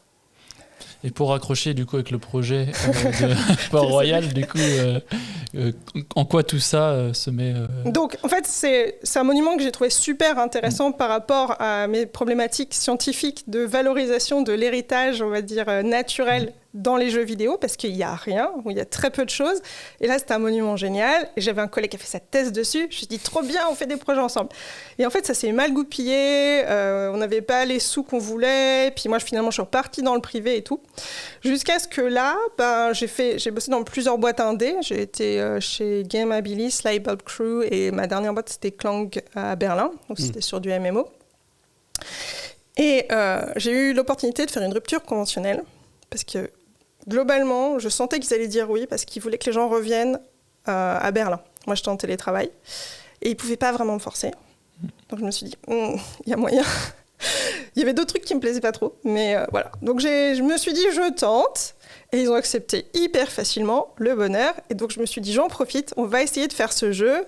Et pour raccrocher du coup avec le projet de Port-Royal, du coup, en quoi tout ça se met Donc, en fait, c'est un monument que j'ai trouvé super intéressant par rapport à mes problématiques scientifiques de valorisation de l'héritage, on va dire, naturel dans les jeux vidéo, parce qu'il n'y a rien, ou il y a très peu de choses. Et là, c'était un monument génial. Et j'avais un collègue qui a fait sa thèse dessus. Je me suis dit, trop bien, on fait des projets ensemble. Et en fait, ça s'est mal goupillé. On n'avait pas les sous qu'on voulait. Puis moi, finalement, je suis repartie dans le privé et tout. Jusqu'à ce que là, j'ai bossé dans plusieurs boîtes indé. J'ai été chez Game Abilis, Lightbulb Crew, et ma dernière boîte, c'était Clang à Berlin. Donc, c'était sur du MMO. Et j'ai eu l'opportunité de faire une rupture conventionnelle. Parce que globalement, je sentais qu'ils allaient dire oui, parce qu'ils voulaient que les gens reviennent à Berlin. Moi, j'étais en télétravail. Et ils ne pouvaient pas vraiment me forcer. Donc, je me suis dit, il y a moyen. Il y avait d'autres trucs qui ne me plaisaient pas trop. Mais voilà. Donc, je me suis dit, je tente. Et ils ont accepté hyper facilement le bonheur. Et donc, je me suis dit, j'en profite. On va essayer de faire ce jeu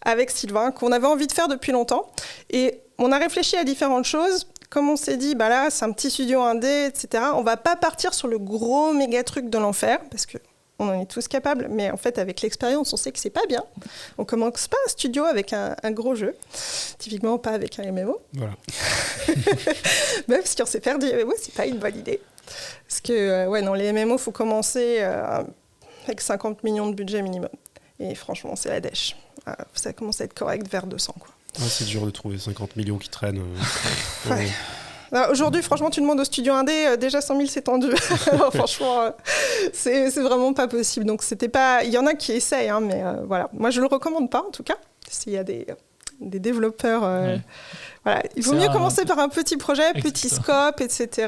avec Sylvain, qu'on avait envie de faire depuis longtemps. Et on a réfléchi à différentes choses. Comme on s'est dit, là, c'est un petit studio indé, etc., on ne va pas partir sur le gros méga truc de l'enfer, parce qu'on en est tous capables, mais en fait, avec l'expérience, on sait que c'est pas bien. On ne commence pas un studio avec un gros jeu, typiquement pas avec un MMO. Voilà. Même si on s'est perdu MMO, c'est pas une bonne idée. Parce que, les MMO, il faut commencer avec 50 millions de budget minimum. Et franchement, c'est la dèche. Ça commence à être correct vers 200, quoi. C'est dur de trouver 50 millions qui traînent. Ouais. Alors, aujourd'hui, franchement, tu demandes au studio indé, déjà 100 000, c'est tendu. Alors, franchement, c'est vraiment pas possible. Donc, c'était pas... Il y en a qui essayent, mais voilà. Moi, je le recommande pas, en tout cas. S'il y a des développeurs... Voilà. Il vaut mieux commencer par un petit projet, petit scope, etc.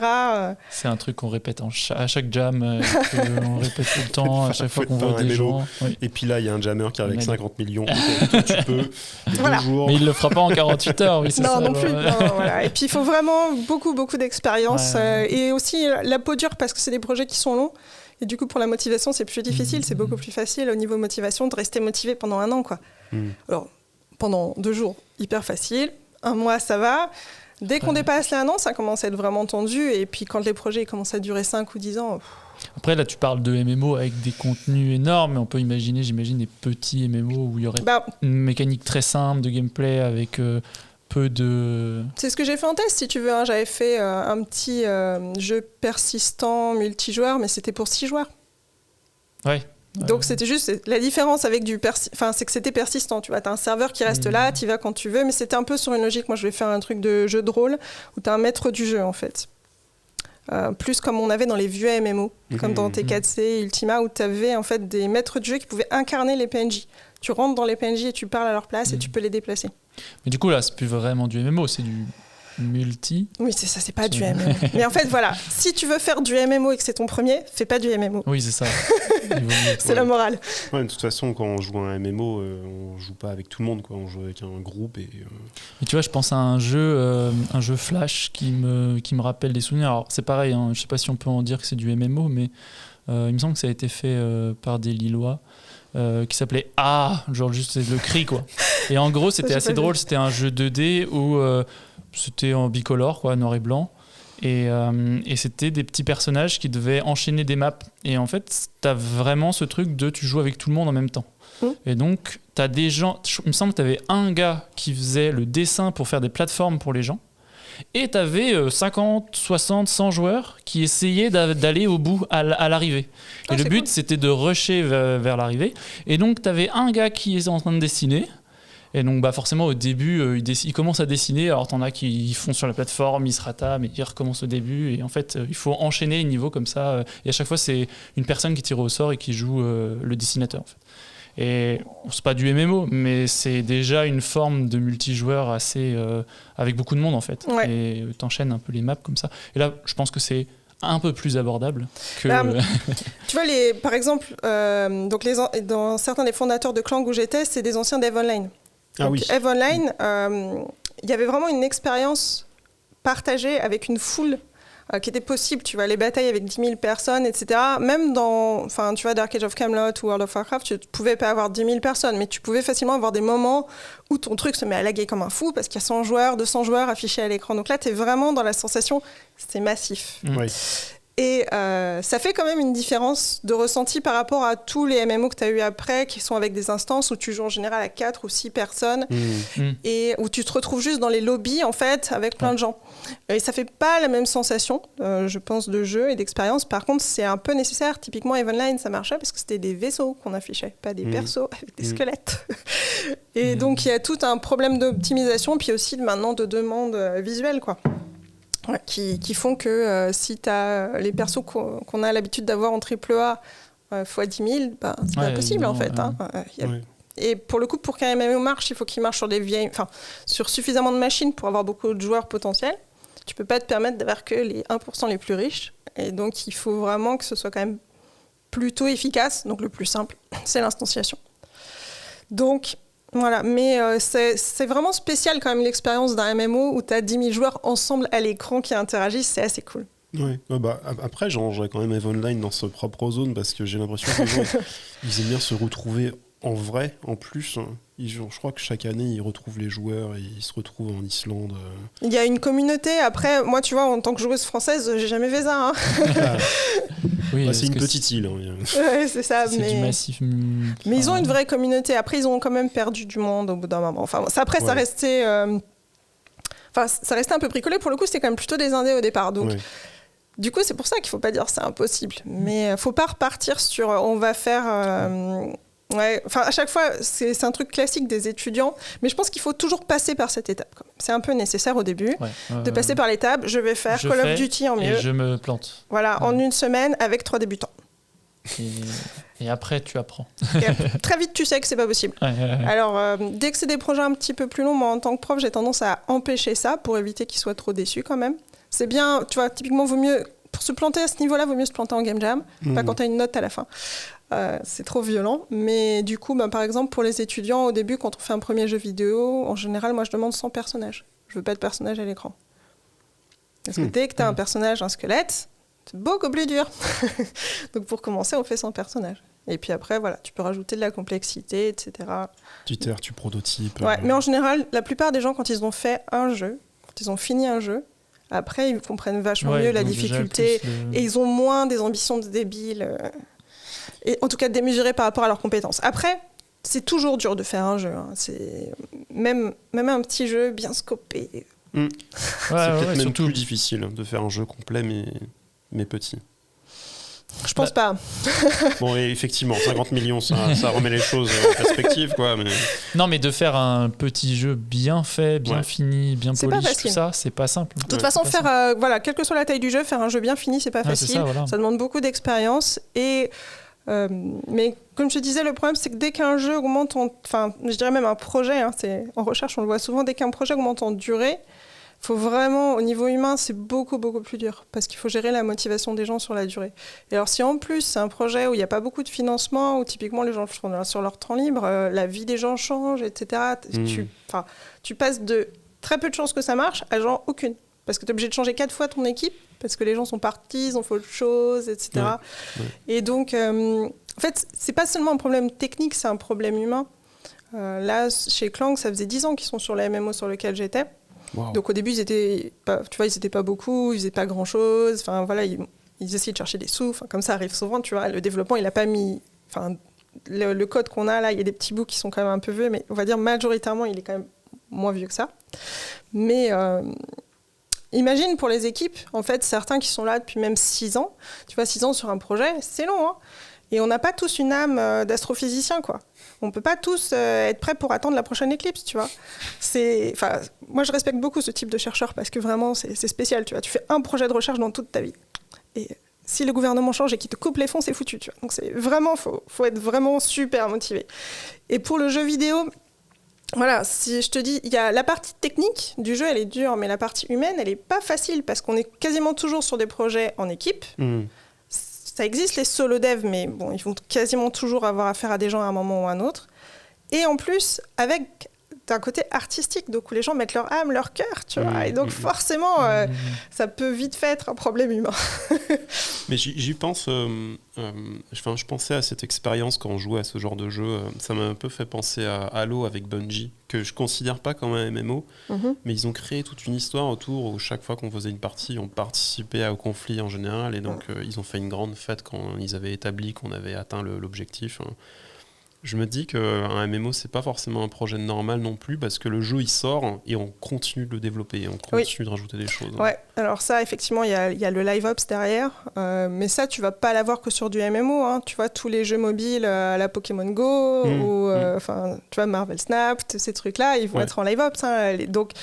C'est un truc qu'on répète à chaque jam, on répète tout le temps, à chaque fois qu'on voit des gens. Oui. Et puis là, il y a un jammer qui est avec 50 millions. Tu peux, voilà. 2 jours. Mais il ne le fera pas en 48 heures, oui, c'est ça. Non plus. Non, voilà. Et puis, il faut vraiment beaucoup d'expérience. Et aussi la peau dure, parce que c'est des projets qui sont longs. Et du coup, pour la motivation, c'est plus difficile. C'est beaucoup plus facile au niveau motivation de rester motivé pendant 1 an, quoi. Alors, pendant 2 jours, hyper facile. 1 mois, ça va. Dès qu'on dépasse les 1 an, ça commence à être vraiment tendu. Et puis, quand les projets commencent à durer 5 ou 10 ans... Après, là, tu parles de MMO avec des contenus énormes. Mais on peut imaginer, j'imagine, des petits MMO où il y aurait une mécanique très simple de gameplay avec peu de... C'est ce que j'ai fait en test, si tu veux. J'avais fait un petit jeu persistant multijoueur, mais c'était pour 6 joueurs. Ouais. Donc c'était juste la différence avec c'est que c'était persistant, tu vois, t'as un serveur qui reste là, t'y vas quand tu veux, mais c'était un peu sur une logique. Moi je vais faire un truc de jeu de rôle où t'as un maître du jeu en fait, plus comme on avait dans les vieux MMO, comme dans T4C et Ultima, où t'avais en fait des maîtres du jeu qui pouvaient incarner les PNJ. Tu rentres dans les PNJ et tu parles à leur place et tu peux les déplacer. Mais du coup là c'est plus vraiment du MMO, c'est du multi. Oui, c'est ça, c'est pas du MMO. Mais en fait, voilà, si tu veux faire du MMO et que c'est ton premier, fais pas du MMO. Oui, c'est ça. C'est la morale. Ouais, de toute façon, quand on joue à un MMO, on joue pas avec tout le monde, quoi. On joue avec un groupe. Et tu vois, je pense à un jeu Flash qui me rappelle des souvenirs. Alors, c'est pareil, je sais pas si on peut en dire que c'est du MMO, mais il me semble que ça a été fait par des Lillois. qui s'appelait Ah, genre juste le cri quoi. Et en gros c'était assez drôle, c'était un jeu 2D où c'était en bicolore quoi, noir et blanc. Et c'était des petits personnages qui devaient enchaîner des maps. Et en fait, t'as vraiment ce truc de tu joues avec tout le monde en même temps. Et donc, t'as des gens... Il me semble que t'avais un gars qui faisait le dessin pour faire des plateformes pour les gens. Et t'avais 50, 60, 100 joueurs qui essayaient d'aller au bout à l'arrivée. Et le but, c'était de rusher vers l'arrivée. Et donc, t'avais un gars qui est en train de dessiner. Et donc forcément au début il commence à dessiner, alors t'en as qui font sur la plateforme, ils se ratament et ils recommencent au début et en fait il faut enchaîner les niveaux comme ça et à chaque fois c'est une personne qui tire au sort et qui joue le dessinateur en fait. Et c'est pas du MMO mais c'est déjà une forme de multijoueur assez avec beaucoup de monde en fait et t'enchaînes un peu les maps comme ça et là je pense que c'est un peu plus abordable que... Tu vois, par exemple, dans certains des fondateurs de Clang où j'étais, c'est des anciens d'EVE Online. Donc, EVE Online, il y avait vraiment une expérience partagée avec une foule qui était possible. Tu vois, les batailles avec 10 000 personnes, etc. Même dans, tu vois, Dark Age of Camelot ou World of Warcraft, tu ne pouvais pas avoir 10 000 personnes, mais tu pouvais facilement avoir des moments où ton truc se met à laguer comme un fou parce qu'il y a 100 joueurs, 200 joueurs affichés à l'écran. Donc là, tu es vraiment dans la sensation, c'est massif. Oui. Et ça fait quand même une différence de ressenti par rapport à tous les MMO que tu as eu après, qui sont avec des instances où tu joues en général à 4 ou 6 personnes, et où tu te retrouves juste dans les lobbies, en fait, avec plein de gens. Et ça fait pas la même sensation, je pense, de jeu et d'expérience. Par contre, c'est un peu nécessaire. Typiquement, EVE Online, ça marchait parce que c'était des vaisseaux qu'on affichait, pas des persos avec des squelettes. Et donc, il y a tout un problème d'optimisation, puis aussi maintenant de demande visuelle, quoi. Ouais, qui font que si tu as les persos qu'on a l'habitude d'avoir en AAA x 10 000, c'est pas possible en fait. Et pour le coup, pour qu'un MMO marche, il faut qu'il marche sur suffisamment de machines pour avoir beaucoup de joueurs potentiels. Tu peux pas te permettre d'avoir que les 1% les plus riches. Et donc, il faut vraiment que ce soit quand même plutôt efficace. Donc, le plus simple, c'est l'instanciation. Donc... Voilà, mais c'est vraiment spécial quand même l'expérience d'un MMO où tu as 10 000 joueurs ensemble à l'écran qui interagissent, c'est assez cool. Oui, après j'aurais quand même EVE Online dans sa propre zone parce que j'ai l'impression que les gens ils aiment bien se retrouver en vrai en plus. Je crois que chaque année ils retrouvent les joueurs et ils se retrouvent en Islande. Il y a une communauté, après moi tu vois en tant que joueuse française j'ai jamais fait ça. Oui, c'est une petite île. Ouais, c'est ça. C'est du massif. Mais ils ont une vraie communauté. Après, ils ont quand même perdu du monde au bout d'un moment. Enfin, ça restait. Ça restait un peu bricolé. Pour le coup, c'était quand même plutôt des indés au départ. Donc, du coup, c'est pour ça qu'il ne faut pas dire que c'est impossible. Mais il ne faut pas repartir sur on va faire. À chaque fois, c'est un truc classique des étudiants. Mais je pense qu'il faut toujours passer par cette étape. C'est un peu nécessaire au début de passer par l'étape. Je vais faire Call of Duty en mieux. Et je me plante. Voilà, en une semaine avec 3 débutants. Et après, tu apprends. Très vite, tu sais que c'est pas possible. Alors, dès que c'est des projets un petit peu plus longs, moi, en tant que prof, j'ai tendance à empêcher ça pour éviter qu'ils soient trop déçus quand même. C'est bien, tu vois, typiquement, vaut mieux, pour se planter à ce niveau-là, vaut mieux se planter en game jam, pas quand tu as une note à la fin. C'est trop violent. Mais du coup, par exemple, pour les étudiants, au début, quand on fait un premier jeu vidéo, en général, moi, je demande 100 personnages. Je veux pas de personnages à l'écran. Parce que dès que tu as un personnage, un squelette, c'est beaucoup plus dur. Donc pour commencer, on fait 100 personnages. Et puis après, voilà, tu peux rajouter de la complexité, etc. Tu prototypes. Ouais, mais en général, la plupart des gens, quand ils ont fait un jeu, quand ils ont fini un jeu, après, ils comprennent vachement mieux la difficulté et ils ont moins des ambitions de débiles. Et en tout cas, démesurées par rapport à leurs compétences. Après, c'est toujours dur de faire un jeu. C'est même un petit jeu bien scopé. C'est peut-être même plus difficile de faire un jeu complet, mais petit. Je pense pas. Bon, et effectivement, 50 millions, ça remet les choses en perspective, quoi. Mais... Non, mais de faire un petit jeu bien fait, bien fini, bien polish, tout ça, c'est pas simple. De toute façon, quelle que soit la taille du jeu, faire un jeu bien fini, c'est pas facile. Ça demande beaucoup d'expérience. Mais comme je te disais, le problème, c'est que dès qu'un jeu augmente, je dirais même un projet, c'est en recherche, on le voit souvent, dès qu'un projet augmente en durée, faut vraiment, au niveau humain, c'est beaucoup, beaucoup plus dur parce qu'il faut gérer la motivation des gens sur la durée. Et alors, si en plus, c'est un projet où il n'y a pas beaucoup de financement, où typiquement les gens sont sur leur temps libre, la vie des gens change, etc., tu passes de très peu de chances que ça marche à genre aucune. parce que tu es obligé de changer 4 fois ton équipe, parce que les gens sont partis, ils ont fait autre chose, etc. Ouais. Et donc, en fait, c'est pas seulement un problème technique, c'est un problème humain. Là, chez Clang, ça faisait 10 ans qu'ils sont sur la MMO sur lequel j'étais. Wow. Donc au début, ils étaient pas beaucoup, ils faisaient pas grand-chose. Enfin, voilà, ils essayaient de chercher des sous. Enfin, comme ça arrive souvent, tu vois. Le développement, il a pas mis... Enfin, le code qu'on a là, il y a des petits bouts qui sont quand même un peu vieux, mais on va dire majoritairement, il est quand même moins vieux que ça. Mais imagine pour les équipes, en fait, certains qui sont là depuis même 6 ans. Tu vois, 6 ans sur un projet, c'est long, hein. Et on n'a pas tous une âme d'astrophysicien, quoi. On peut pas tous être prêts pour attendre la prochaine éclipse, tu vois. Moi, je respecte beaucoup ce type de chercheurs parce que vraiment, c'est spécial, tu vois. Tu fais un projet de recherche dans toute ta vie. Et si le gouvernement change et qu'il te coupe les fonds, c'est foutu, tu vois. Donc, c'est vraiment, faut être vraiment super motivé. Et pour le jeu vidéo, voilà, si je te dis, il y a la partie technique du jeu, elle est dure, mais la partie humaine, elle est pas facile parce qu'on est quasiment toujours sur des projets en équipe. Ça existe les solo devs, mais bon, ils vont quasiment toujours avoir affaire à des gens à un moment ou à un autre. Et en plus, avec d'un côté artistique, donc où les gens mettent leur âme, leur cœur, tu vois. Et donc forcément, ça peut vite fait être un problème humain. Mais j'y pense. Je pensais à cette expérience quand on jouait à ce genre de jeu. Ça m'a un peu fait penser à Halo avec Bungie, que je considère pas comme un MMO, mais ils ont créé toute une histoire autour où chaque fois qu'on faisait une partie, on participait au conflit en général, et donc ils ont fait une grande fête quand ils avaient établi qu'on avait atteint l'objectif. Je me dis qu'un MMO, c'est pas forcément un projet normal non plus, parce que le jeu, il sort et on continue de le développer, on continue de rajouter des choses. Ouais, alors ça, effectivement, il y a le live ops derrière, mais ça, tu vas pas l'avoir que sur du MMO, hein. Tu vois, tous les jeux mobiles à la Pokémon Go, ou tu vois, Marvel Snap, ces trucs-là, ils vont être en live ops, hein. Donc,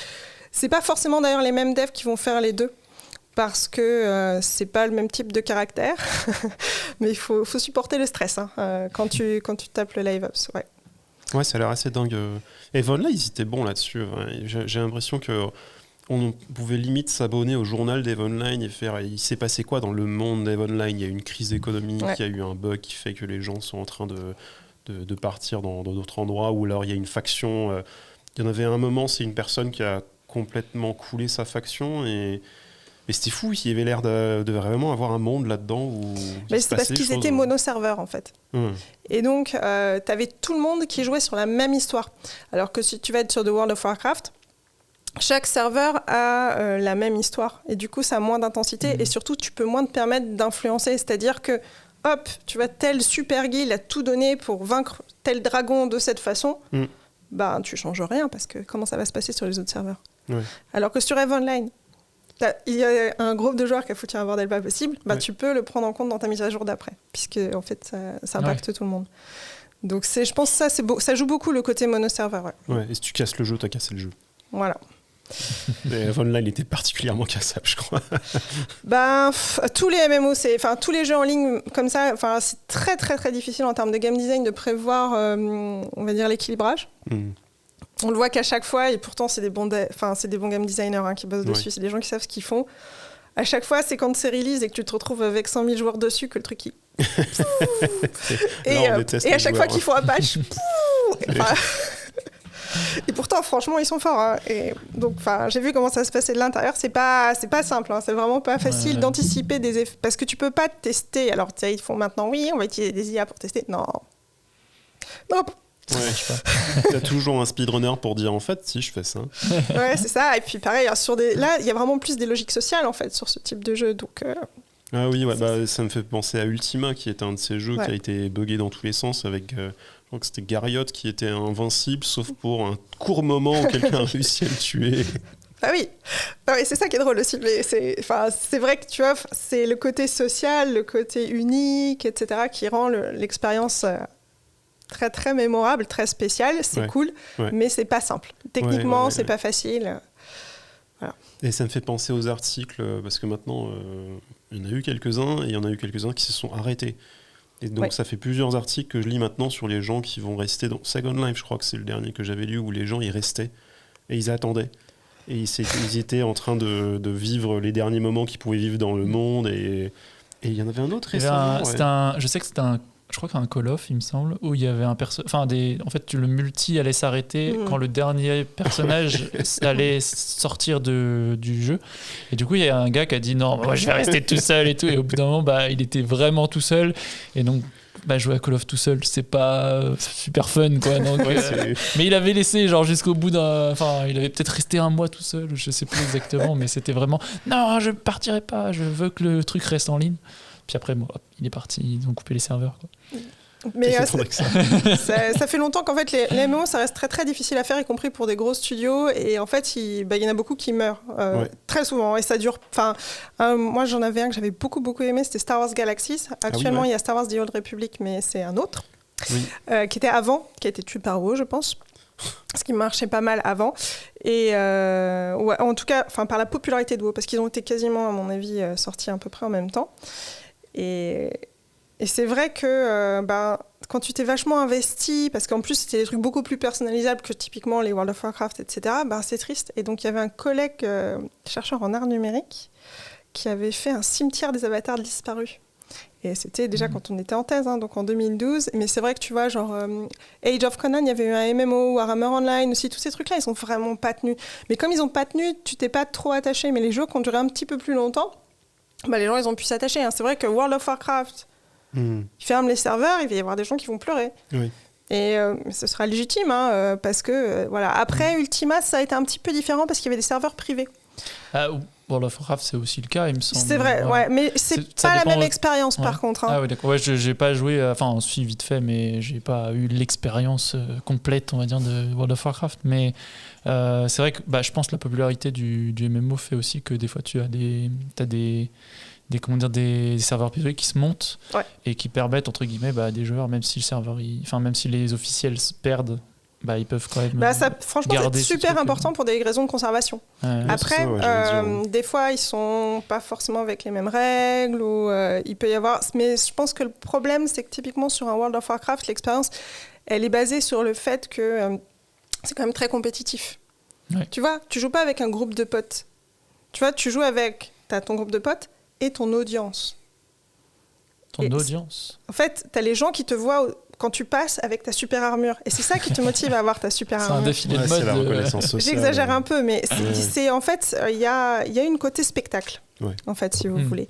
c'est pas forcément d'ailleurs les mêmes devs qui vont faire les deux, parce que c'est pas le même type de caractère, mais il faut supporter le stress quand tu tapes le live ops. Ouais, ça a l'air assez dingue. Et Vonline, ils étaient bons là-dessus. J'ai l'impression qu'on pouvait limite s'abonner au journal d'Evonline et faire il s'est passé quoi dans le monde d'Evonline. Il y a eu une crise économique, il y a eu un bug qui fait que les gens sont en train de partir dans d'autres endroits, ou alors il y a une faction. Il y en avait un moment, c'est une personne qui a complètement coulé sa faction, mais c'était fou, il y avait l'air de vraiment avoir un monde là-dedans où... C'est parce qu'ils étaient mono-serveurs, en fait. Et donc, tu avais tout le monde qui jouait sur la même histoire. Alors que si tu vas être sur The World of Warcraft, chaque serveur a la même histoire. Et du coup, ça a moins d'intensité. Et surtout, tu peux moins te permettre d'influencer. C'est-à-dire que, hop, tu vois, tel super guild a tout donné pour vaincre tel dragon de cette façon. Ben, tu changes rien, parce que comment ça va se passer sur les autres serveurs. Alors que sur EVE Online, il y a un groupe de joueurs qui a foutu un bordel pas possible, tu peux le prendre en compte dans ta mise à jour d'après, puisque en fait ça impacte tout le monde. Donc je pense que ça joue beaucoup le côté mono-serveur. Et si tu casses le jeu, t'as cassé le jeu. Voilà. Mais Online était particulièrement cassable, je crois. Tous les MMO, tous les jeux en ligne comme ça, c'est très très très difficile en termes de game design de prévoir, on va dire, l'équilibrage. On le voit qu'à chaque fois, et pourtant c'est des bons game designers qui bossent dessus, c'est des gens qui savent ce qu'ils font. À chaque fois, c'est quand c'est release et que tu te retrouves avec 100 000 joueurs dessus que le truc et à chaque fois qu'ils font un patch, et pourtant, franchement, ils sont forts. Et donc, j'ai vu comment ça se passait de l'intérieur. C'est pas simple. C'est vraiment pas facile d'anticiper des effets, parce que tu peux pas tester. Alors, tu sais, ils font maintenant, on va utiliser des IA pour tester. Non. T'as toujours un speedrunner pour dire en fait si je fais ça. C'est ça. Et puis pareil, là il y a vraiment plus des logiques sociales en fait sur ce type de jeu. Donc ah oui, ça me fait penser à Ultima, qui est un de ces jeux qui a été buggé dans tous les sens avec je crois que c'était Garriott qui était invincible sauf pour un court moment où quelqu'un a réussi à le tuer. Ah oui, c'est ça qui est drôle aussi. Mais c'est vrai que tu vois, c'est le côté social, le côté unique, etc. qui rend l'expérience très très mémorable, très spécial, c'est cool, mais c'est pas simple. Techniquement, c'est pas facile. Voilà. Et ça me fait penser aux articles, parce que maintenant, il y en a eu quelques-uns, et il y en a eu quelques-uns qui se sont arrêtés. Et donc ça fait plusieurs articles que je lis maintenant sur les gens qui vont rester dans Second Life, je crois que c'est le dernier que j'avais lu, où les gens, ils restaient, et ils attendaient. Et ils étaient en train de vivre les derniers moments qu'ils pouvaient vivre dans le monde, et il y en avait un autre récemment. Je sais que c'était un je crois qu'un Call of, il me semble, où il y avait un en fait, le multi allait s'arrêter quand le dernier personnage allait sortir du jeu. Et du coup, il y a un gars qui a dit non, moi je vais rester tout seul et tout. Et au bout d'un moment, il était vraiment tout seul. Et donc, jouer à Call of tout seul, c'est pas super fun, quoi. Donc, mais il avait laissé genre jusqu'au bout il avait peut-être resté un mois tout seul, je sais plus exactement, mais c'était vraiment non, je partirai pas, je veux que le truc reste en ligne. Puis après, il est parti, ils ont coupé les serveurs, quoi. Mais ça fait longtemps qu'en fait les MMO ça reste très très difficile à faire, y compris pour des gros studios, et en fait il y en a beaucoup qui meurent très souvent, et ça dure. Moi j'en avais un que j'avais beaucoup aimé, c'était Star Wars Galaxies. Actuellement il y a Star Wars The Old Republic, mais c'est un autre qui était avant, qui a été tué par WoW je pense, ce qui marchait pas mal avant, et en tout cas par la popularité de WoW, parce qu'ils ont été quasiment à mon avis sortis à peu près en même temps, et c'est vrai que quand tu t'es vachement investi, parce qu'en plus c'était des trucs beaucoup plus personnalisables que typiquement les World of Warcraft, etc., c'est triste. Et donc il y avait un collègue chercheur en art numérique qui avait fait un cimetière des avatars disparus. Et c'était déjà quand on était en thèse, donc en 2012. Mais c'est vrai que tu vois, genre Age of Conan, il y avait eu un MMO, Warhammer Online aussi, tous ces trucs-là, ils sont vraiment pas tenus. Mais comme ils ont pas tenu, tu t'es pas trop attaché. Mais les jeux qui ont duré un petit peu plus longtemps, les gens ils ont pu s'attacher. C'est vrai que World of Warcraft, ils ferment les serveurs, il va y avoir des gens qui vont pleurer. Oui. Et ce sera légitime, parce que voilà. Après, Ultima, ça a été un petit peu différent parce qu'il y avait des serveurs privés. World of Warcraft, c'est aussi le cas, il me semble. C'est vrai, mais c'est pas la même expérience par contre. Ah oui, d'accord. Ouais, j'ai pas joué, on suit vite fait, mais j'ai pas eu l'expérience complète, on va dire, de World of Warcraft. Mais c'est vrai que je pense que la popularité du MMO fait aussi que des fois tu as des serveurs privés qui se montent et qui permettent entre guillemets des joueurs, même si le serveur, même si les officiels perdent, ils peuvent quand même franchement c'est super important pour des raisons de conservation. Après des fois ils sont pas forcément avec les mêmes règles, ou il peut y avoir, mais je pense que le problème c'est que typiquement sur un World of Warcraft, l'expérience elle est basée sur le fait que c'est quand même très compétitif. Tu vois, tu joues pas avec un groupe de potes, tu vois, tu joues avec ton groupe de potes et ton audience. Audience. En fait, tu as les gens qui te voient quand tu passes avec ta super armure. Et c'est ça qui te motive à avoir ta super armure. C'est un défilé de mode. C'est la reconnaissance sociale. J'exagère un peu, mais c'est en fait, il y a une côté spectacle, en fait, si vous voulez.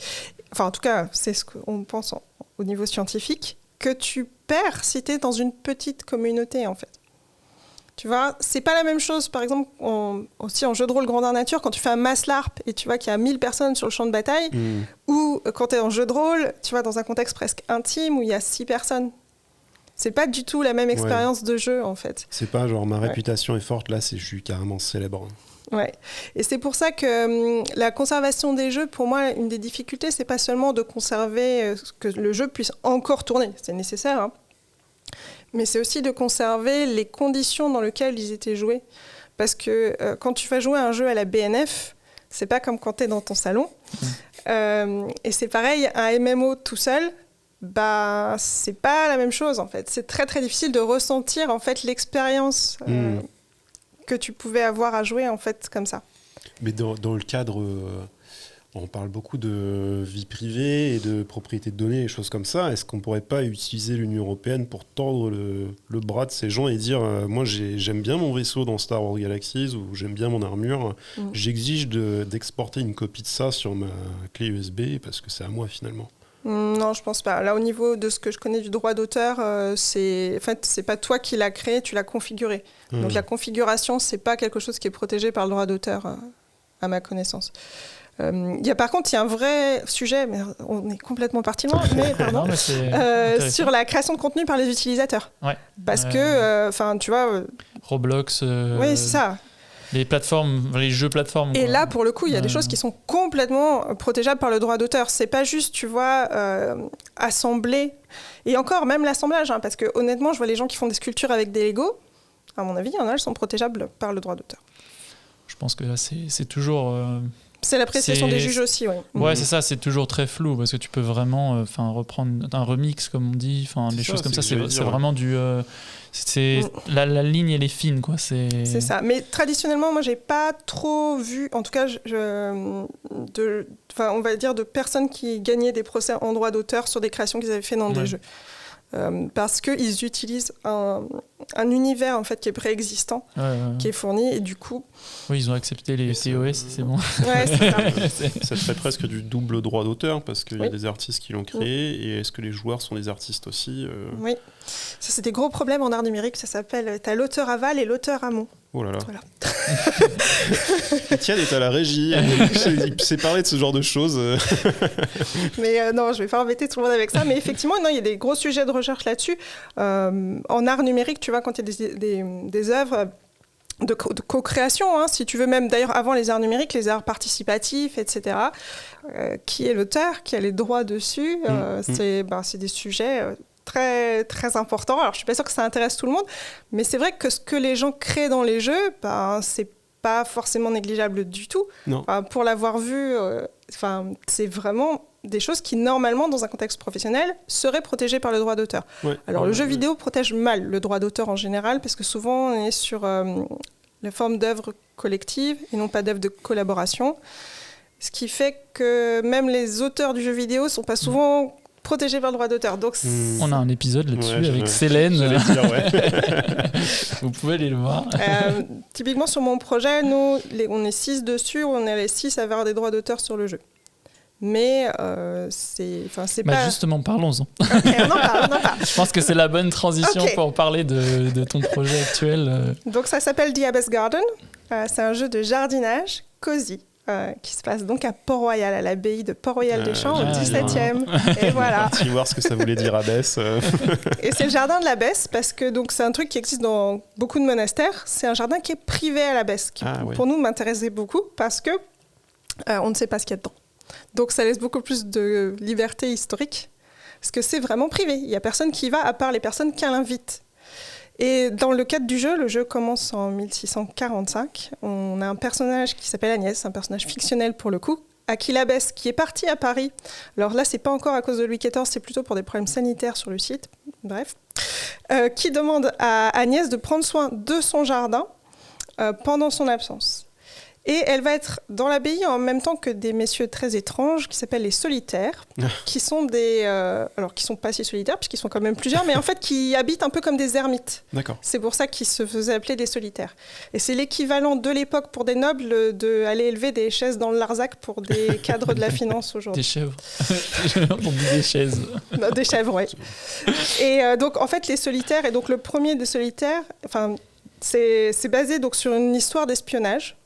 En tout cas, c'est ce qu'on pense au niveau scientifique, que tu perds si tu es dans une petite communauté, en fait. Tu vois, c'est pas la même chose, par exemple, aussi en jeu de rôle grandeur nature, quand tu fais un mass LARP et tu vois qu'il y a 1000 personnes sur le champ de bataille, ou quand tu es en jeu de rôle, tu vois, dans un contexte presque intime où il y a 6 personnes. C'est pas du tout la même expérience de jeu, en fait. C'est pas genre ma réputation est forte, là, je suis carrément célèbre. Ouais. Et c'est pour ça que la conservation des jeux, pour moi, une des difficultés, c'est pas seulement de conserver que le jeu puisse encore tourner, c'est nécessaire, mais c'est aussi de conserver les conditions dans lesquelles ils étaient joués. Parce que quand tu vas jouer à un jeu à la BNF, c'est pas comme quand tu es dans ton salon. Et c'est pareil, un MMO tout seul, c'est pas la même chose, en fait. C'est très très difficile de ressentir en fait l'expérience que tu pouvais avoir à jouer, en fait, comme ça. Mais dans le cadre... on parle beaucoup de vie privée et de propriété de données et choses comme ça. Est-ce qu'on ne pourrait pas utiliser l'Union européenne pour tordre le bras de ces gens et dire moi j'aime bien mon vaisseau dans Star Wars Galaxies, ou j'aime bien mon armure, j'exige d'exporter une copie de ça sur ma clé USB parce que c'est à moi finalement. Non, je pense pas. Là, au niveau de ce que je connais du droit d'auteur, c'est pas toi qui l'as créé, tu l'as configuré. Donc la configuration, c'est pas quelque chose qui est protégé par le droit d'auteur, à ma connaissance. Par contre, il y a un vrai sujet, mais on est complètement parti loin, sur la création de contenu par les utilisateurs. Ouais. Parce que, tu vois... Roblox, oui, c'est ça. Les plateformes, les jeux plateformes. Et là, pour le coup, il y a des choses qui sont complètement protégeables par le droit d'auteur. C'est pas juste, tu vois, assembler. Et encore, même l'assemblage, parce que honnêtement, je vois les gens qui font des sculptures avec des Lego. À mon avis, il y en a, elles sont protégeables par le droit d'auteur. Je pense que là, c'est toujours... C'est l'appréciation des juges aussi, oui. Ouais, c'est ça, c'est toujours très flou, parce que tu peux vraiment reprendre un remix, comme on dit, les choses comme ça, c'est vraiment du... la ligne, elle est fine, quoi. C'est ça. Mais traditionnellement, moi, j'ai pas trop vu, en tout cas, on va dire, de personnes qui gagnaient des procès en droit d'auteur sur des créations qu'ils avaient fait dans des jeux. parce qu'ils utilisent un univers en fait qui est préexistant, qui est fourni, et du coup... Oui, ils ont accepté les TOS, c'est bon. Ouais, c'est ça serait presque du double droit d'auteur, parce qu'il y a des artistes qui l'ont créé, et est-ce que les joueurs sont des artistes aussi Oui, ça c'est des gros problèmes en art numérique, ça s'appelle, t'as l'auteur aval et l'auteur amont. Oh là là. Voilà. Étienne est à la régie, il sait parler de ce genre de choses. Mais non, je vais pas embêter tout le monde avec ça, mais effectivement, non, il y a des gros sujets de recherche là-dessus. En art numérique, tu vois, quand il y a des œuvres de co-création, hein, si tu veux, même d'ailleurs avant les arts numériques, les arts participatifs, etc. Qui est l'auteur, qui a les droits dessus, c'est des sujets... très, très important. Alors, je suis pas sûre que ça intéresse tout le monde, mais c'est vrai que ce que les gens créent dans les jeux, c'est pas forcément négligeable du tout. Pour l'avoir vu, c'est vraiment des choses qui, normalement, dans un contexte professionnel, seraient protégées par le droit d'auteur. Ouais. Alors, le jeu vidéo protège mal le droit d'auteur en général, parce que souvent, on est sur la forme d'œuvres collectives et non pas d'œuvres de collaboration. Ce qui fait que même les auteurs du jeu vidéo sont pas souvent... protégé par le droit d'auteur. Donc on a un épisode là-dessus avec Célène. Vous pouvez aller le voir. Typiquement sur mon projet, nous, on est 6 dessus, on est les 6 à avoir des droits d'auteur sur le jeu. Mais c'est pas... Justement, parlons-en. Okay, on en parle. Je pense que c'est la bonne transition pour parler de ton projet actuel. Donc ça s'appelle The Abbess Garden. C'est un jeu de jardinage cosy. Qui se passe donc à Port-Royal, à l'abbaye de Port-Royal-des-Champs, au 17e. Et voilà. Tu voir ce que ça voulait dire abbesse. Et c'est le jardin de l'abbesse, parce que donc, c'est un truc qui existe dans beaucoup de monastères. C'est un jardin qui est privé à l'abbesse, qui pour nous m'intéressait beaucoup, parce que on ne sait pas ce qu'il y a dedans. Donc ça laisse beaucoup plus de liberté historique, parce que c'est vraiment privé. Il n'y a personne qui y va, à part les personnes qu'elle invite. Et dans le cadre du jeu, le jeu commence en 1645. On a un personnage qui s'appelle Agnès, un personnage fictionnel pour le coup, à qui l'abbesse, qui est partie à Paris. Alors là, c'est pas encore à cause de Louis XIV, c'est plutôt pour des problèmes sanitaires sur le site. Bref. Qui demande à Agnès de prendre soin de son jardin pendant son absence. Et elle va être dans l'abbaye en même temps que des messieurs très étranges qui s'appellent les solitaires, qui sont des... alors, qui ne sont pas si solitaires, puisqu'ils sont quand même plusieurs, mais en fait, qui habitent un peu comme des ermites. D'accord. C'est pour ça qu'ils se faisaient appeler des solitaires. Et c'est l'équivalent de l'époque pour des nobles d'aller élever des chaises dans le Larzac pour des cadres de la finance aujourd'hui. Des chèvres. On dit des chaises. Non, des chèvres, oui. Et donc, en fait, les solitaires, et donc le premier des solitaires, c'est basé donc, sur une histoire d'espionnage.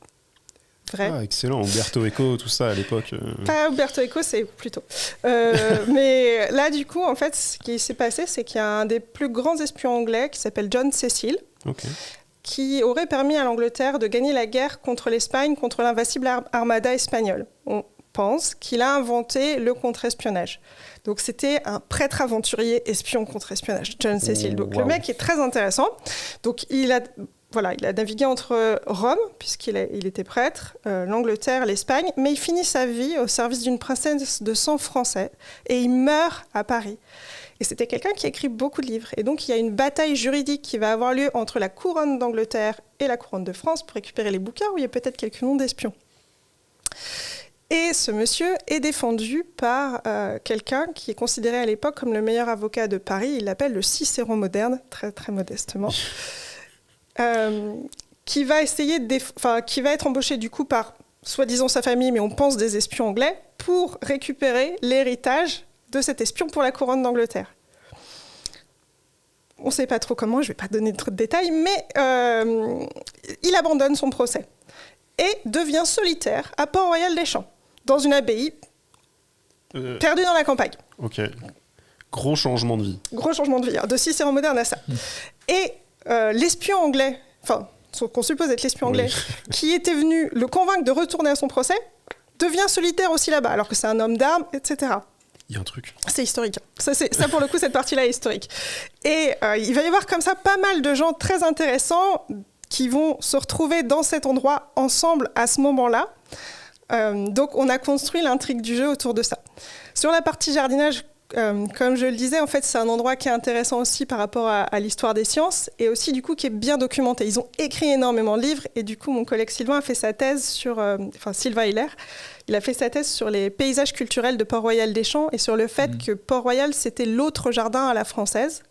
Vrai. Ah, excellent, Umberto Eco, tout ça à l'époque. Pas Umberto Eco, c'est plutôt. Mais là, du coup, en fait, ce qui s'est passé, c'est qu'il y a un des plus grands espions anglais qui s'appelle John Cecil, qui aurait permis à l'Angleterre de gagner la guerre contre l'Espagne, contre l'invincible armada espagnole. On pense qu'il a inventé le contre-espionnage. Donc, c'était un prêtre aventurier espion contre-espionnage, John Cecil. Donc, le mec est très intéressant. Donc, il a navigué entre Rome, puisqu'il était prêtre, l'Angleterre, l'Espagne, mais il finit sa vie au service d'une princesse de sang français et il meurt à Paris. Et c'était quelqu'un qui a écrit beaucoup de livres. Et donc, il y a une bataille juridique qui va avoir lieu entre la couronne d'Angleterre et la couronne de France pour récupérer les bouquins où il y a peut-être quelques noms d'espions. Et ce monsieur est défendu par quelqu'un qui est considéré à l'époque comme le meilleur avocat de Paris. Il l'appelle le Cicéron moderne, très, très modestement. Qui va qui va être embauché du coup par soi-disant sa famille, mais on pense des espions anglais, pour récupérer l'héritage de cet espion pour la couronne d'Angleterre. On ne sait pas trop comment, je ne vais pas donner trop de détails, mais il abandonne son procès et devient solitaire à Port-Royal-des-Champs, dans une abbaye perdue dans la campagne. Ok. Gros changement de vie. Gros changement de vie, hein, de Cicéron moderne à ça. Et l'espion anglais, qu'on suppose être l'espion anglais, qui était venu le convaincre de retourner à son procès, devient solitaire aussi là-bas, alors que c'est un homme d'armes, etc. Il y a un truc. C'est historique. Ça, pour le coup, cette partie-là est historique. Et il va y avoir comme ça pas mal de gens très intéressants qui vont se retrouver dans cet endroit ensemble à ce moment-là. Donc, on a construit l'intrigue du jeu autour de ça. Sur la partie jardinage, comme je le disais, en fait, c'est un endroit qui est intéressant aussi par rapport à l'histoire des sciences et aussi, du coup, qui est bien documenté. Ils ont écrit énormément de livres et, du coup, mon collègue Sylvain a fait sa thèse sur... Sylvain Hiller, il a fait sa thèse sur les paysages culturels de Port-Royal des Champs et sur le fait que Port-Royal, c'était l'autre jardin à la française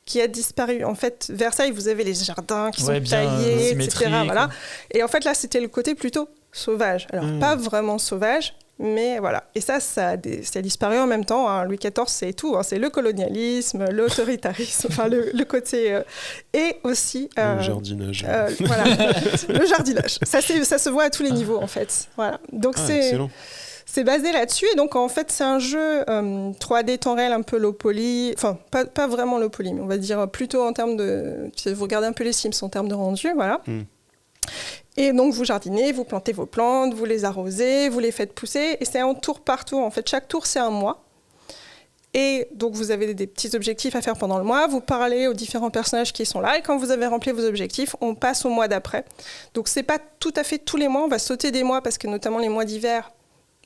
qui a disparu. En fait, Versailles, vous avez les jardins qui sont taillés, etc. Voilà. Et en fait, là, c'était le côté plutôt sauvage. Alors, pas vraiment sauvage, mais voilà. Et ça a disparu en même temps. Hein. Louis XIV, c'est tout. Hein. C'est le colonialisme, l'autoritarisme, enfin le côté... et aussi... le jardinage. Voilà, le jardinage. Ça se voit à tous les niveaux, en fait. Voilà. Donc, c'est basé là-dessus. Et donc, en fait, c'est un jeu 3D temps réel, un peu low poly. Enfin, pas vraiment low poly, mais on va dire plutôt en termes de... Vous regardez un peu les Sims en termes de rendu, voilà. Et donc, vous jardinez, vous plantez vos plantes, vous les arrosez, vous les faites pousser. Et c'est un tour par tour. En fait, chaque tour, c'est un mois. Et donc, vous avez des petits objectifs à faire pendant le mois. Vous parlez aux différents personnages qui sont là. Et quand vous avez rempli vos objectifs, on passe au mois d'après. Donc, c'est pas tout à fait tous les mois. On va sauter des mois parce que, notamment, les mois d'hiver,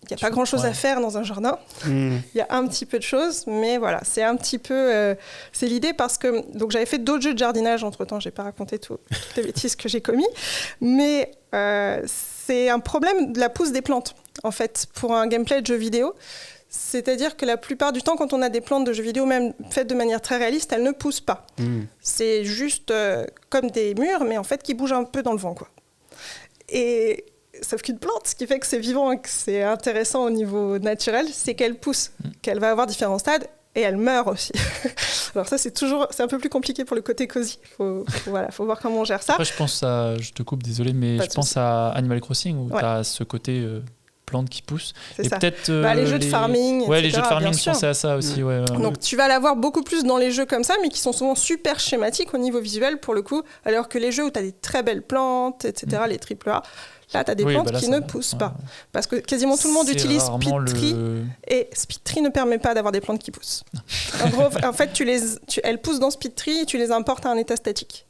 il n'y a pas grand-chose à faire dans un jardin. Il y a un petit peu de choses. Mais voilà, c'est un petit peu... c'est l'idée parce que... Donc, j'avais fait d'autres jeux de jardinage entre-temps. Je n'ai pas raconté toutes les bêtises que j'ai commis. Mais c'est un problème de la pousse des plantes, en fait, pour un gameplay de jeu vidéo. C'est-à-dire que la plupart du temps, quand on a des plantes de jeux vidéo, même faites de manière très réaliste, elles ne poussent pas. C'est juste comme des murs, mais en fait, qui bougent un peu dans le vent, quoi. Et... Sauf qu'une plante, ce qui fait que c'est vivant et que c'est intéressant au niveau naturel, c'est qu'elle pousse, qu'elle va avoir différents stades et elle meurt aussi. Alors ça, c'est un peu plus compliqué pour le côté cosy. Faut voir comment on gère ça. Après, je te coupe, désolé, mais je pense à Animal Crossing où tu as ce côté plante qui pousse. C'est et ça. Peut-être les jeux de farming, etc. Les jeux de farming, je pensais à ça aussi. Donc tu vas l'avoir beaucoup plus dans les jeux comme ça, mais qui sont souvent super schématiques au niveau visuel pour le coup, alors que les jeux où tu as des très belles plantes, etc., les AAA, là, tu as des plantes qui ne poussent pas. Parce que quasiment tout le monde utilise SpeedTree, et SpeedTree ne permet pas d'avoir des plantes qui poussent. En gros, en fait, elles poussent dans SpeedTree et tu les importes à un état statique.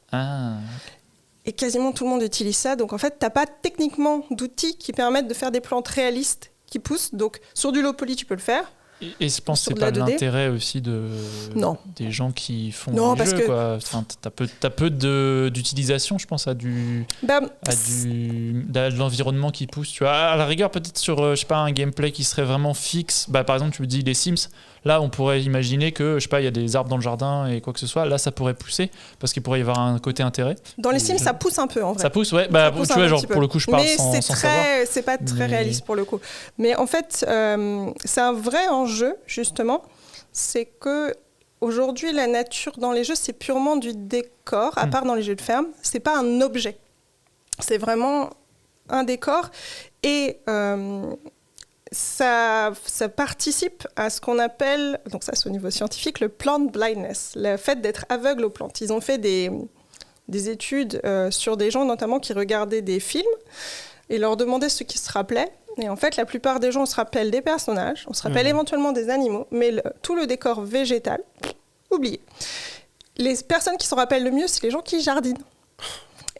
Et quasiment tout le monde utilise ça. Donc, en fait, tu n'as pas techniquement d'outils qui permettent de faire des plantes réalistes qui poussent. Donc, sur du low poly, tu peux le faire. Et je pense que c'est pas l'intérêt aussi des gens qui font des jeux, quoi. Enfin, t'as peu d'utilisation, je pense, à de l'environnement qui pousse. Tu vois, à la rigueur, peut-être sur, je sais pas, un gameplay qui serait vraiment fixe. Par exemple, tu me dis les Sims. Là, on pourrait imaginer que, je sais pas, il y a des arbres dans le jardin et quoi que ce soit. Là, ça pourrait pousser parce qu'il pourrait y avoir un côté intérêt. Dans les Sims, ça pousse un peu, en vrai. Ça pousse, ouais. Tu vois, genre, pour le coup, je parle sans savoir. Mais c'est pas très réaliste pour le coup. Mais en fait, c'est un vrai enjeu, justement. C'est que aujourd'hui, la nature dans les jeux, c'est purement du décor, à part dans les jeux de ferme. C'est pas un objet. C'est vraiment un décor. Et... ça participe à ce qu'on appelle, donc ça c'est au niveau scientifique, le plant blindness, le fait d'être aveugle aux plantes. Ils ont fait des études sur des gens notamment qui regardaient des films et leur demandaient ce qu'ils se rappelaient. Et en fait, la plupart des gens, on se rappelle des personnages, on se rappelle éventuellement des animaux, mais tout le décor végétal, oublié. Les personnes qui s'en rappellent le mieux, c'est les gens qui jardinent.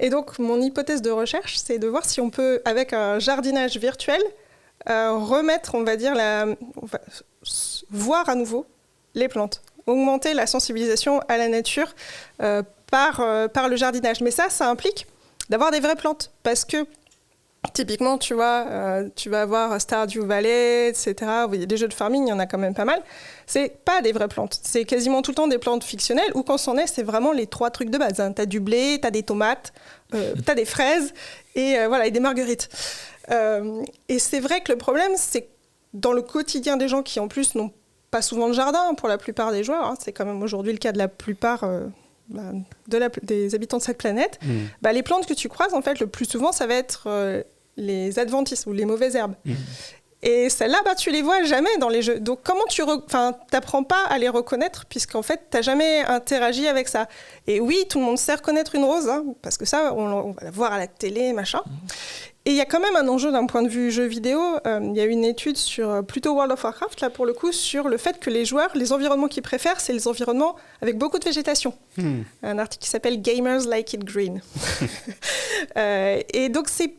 Et donc, mon hypothèse de recherche, c'est de voir si on peut, avec un jardinage virtuel, remettre, on va dire, voir à nouveau les plantes, augmenter la sensibilisation à la nature par le jardinage. Mais ça implique d'avoir des vraies plantes, parce que typiquement, tu vas avoir Stardew Valley, etc. Il y a des jeux de farming, il y en a quand même pas mal. C'est pas des vraies plantes, c'est quasiment tout le temps des plantes fictionnelles, ou quand c'en est, c'est vraiment les 3 trucs de base. Hein. T'as du blé, t'as des tomates, t'as des fraises, et des marguerites. Et c'est vrai que le problème, c'est que dans le quotidien des gens qui, en plus, n'ont pas souvent de jardin, pour la plupart des joueurs, c'est quand même aujourd'hui le cas de la plupart des habitants de cette planète, les plantes que tu croises, en fait, le plus souvent, ça va être les adventices ou les mauvaises herbes. Et celles-là, tu les vois jamais dans les jeux. Donc, comment t'apprends pas à les reconnaître, puisqu'en fait, t'as jamais interagi avec ça. Et oui, tout le monde sait reconnaître une rose, parce que ça, on va la voir à la télé, machin. Et il y a quand même un enjeu d'un point de vue jeu vidéo. Il y a une étude sur plutôt World of Warcraft, là pour le coup, sur le fait que les joueurs, les environnements qu'ils préfèrent, c'est les environnements avec beaucoup de végétation. Un article qui s'appelle Gamers Like It Green. Et donc c'est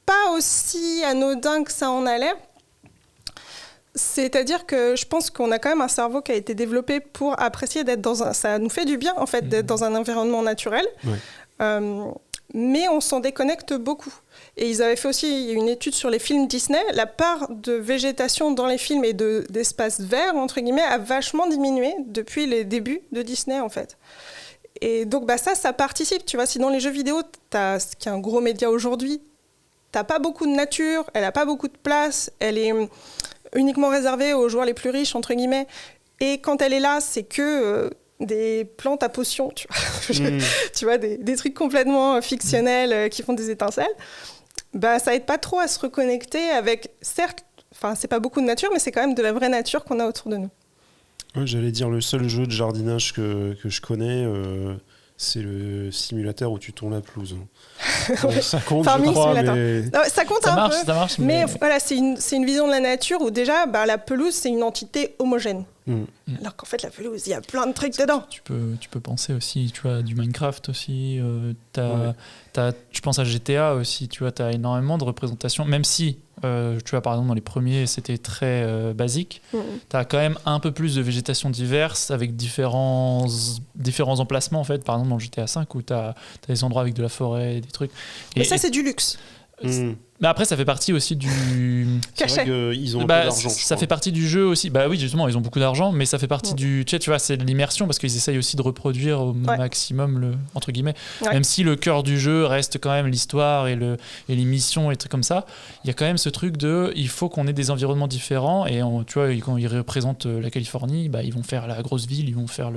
pas aussi anodin que ça en a l'air. C'est-à-dire que je pense qu'on a quand même un cerveau qui a été développé pour apprécier d'être dans un... Ça nous fait du bien, en fait, d'être dans un environnement naturel. Mais on s'en déconnecte beaucoup. Et ils avaient fait aussi une étude sur les films Disney. La part de végétation dans les films et d'espaces verts, entre guillemets, a vachement diminué depuis les débuts de Disney, en fait. Et donc, ça participe. Tu vois, si dans les jeux vidéo, ce qui est un gros média aujourd'hui, t'as pas beaucoup de nature, elle a pas beaucoup de place, elle est uniquement réservée aux joueurs les plus riches, entre guillemets. Et quand elle est là, c'est que des plantes à potions, tu vois, tu vois des trucs complètement fictionnels qui font des étincelles. Ça aide pas trop à se reconnecter avec, certes, c'est pas beaucoup de nature, mais c'est quand même de la vraie nature qu'on a autour de nous. Ouais, j'allais dire, le seul jeu de jardinage que je connais, c'est le simulateur où tu tournes la pelouse. Ça compte, je crois, mais... Non, ça compte ça un marche, peu. Ça marche, mais voilà, c'est une vision de la nature où déjà, la pelouse, c'est une entité homogène. Alors qu'en fait, la pelouse, il y a plein de trucs dedans. Tu peux penser aussi, tu vois, du Minecraft aussi. Je pense à GTA aussi, tu vois, tu as énormément de représentations, même si, tu vois, par exemple, dans les premiers, c'était très basique. Tu as quand même un peu plus de végétation diverse avec différents emplacements, en fait. Par exemple, dans GTA V, où tu as des endroits avec de la forêt, des trucs. Mais ça, c'est du luxe. Mais après, ça fait partie aussi du cachet. Ils ont un peu d'argent. Ça fait partie du jeu aussi. Oui, justement, ils ont beaucoup d'argent, mais ça fait partie du. Tu vois, c'est de l'immersion parce qu'ils essayent aussi de reproduire au maximum entre guillemets. Même si le cœur du jeu reste quand même l'histoire et les missions et des trucs comme ça, il y a quand même ce truc de. Il faut qu'on ait des environnements différents et tu vois, quand ils représentent la Californie, ils vont faire la grosse ville, ils vont faire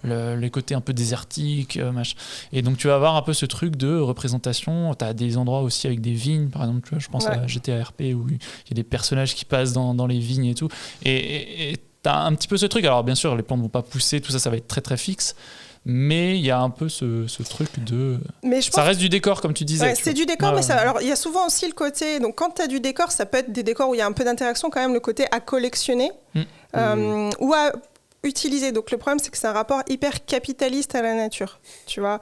les côtés un peu désertiques, machin. Et donc tu vas avoir un peu ce truc de représentation. Tu as des endroits aussi avec des vignes, par exemple. Tu vois, je pense à GTA RP où il y a des personnages qui passent dans les vignes et tout. Et t'as un petit peu ce truc. Alors bien sûr, les plantes vont pas pousser, tout ça, ça va être très très fixe. Mais il y a un peu ce truc de... Ça reste du décor, comme tu disais. Ouais, c'est du décor, mais alors il y a souvent aussi le côté... Donc quand tu as du décor, ça peut être des décors où il y a un peu d'interaction, quand même, le côté à collectionner ou à utiliser. Donc le problème, c'est que c'est un rapport hyper capitaliste à la nature, tu vois.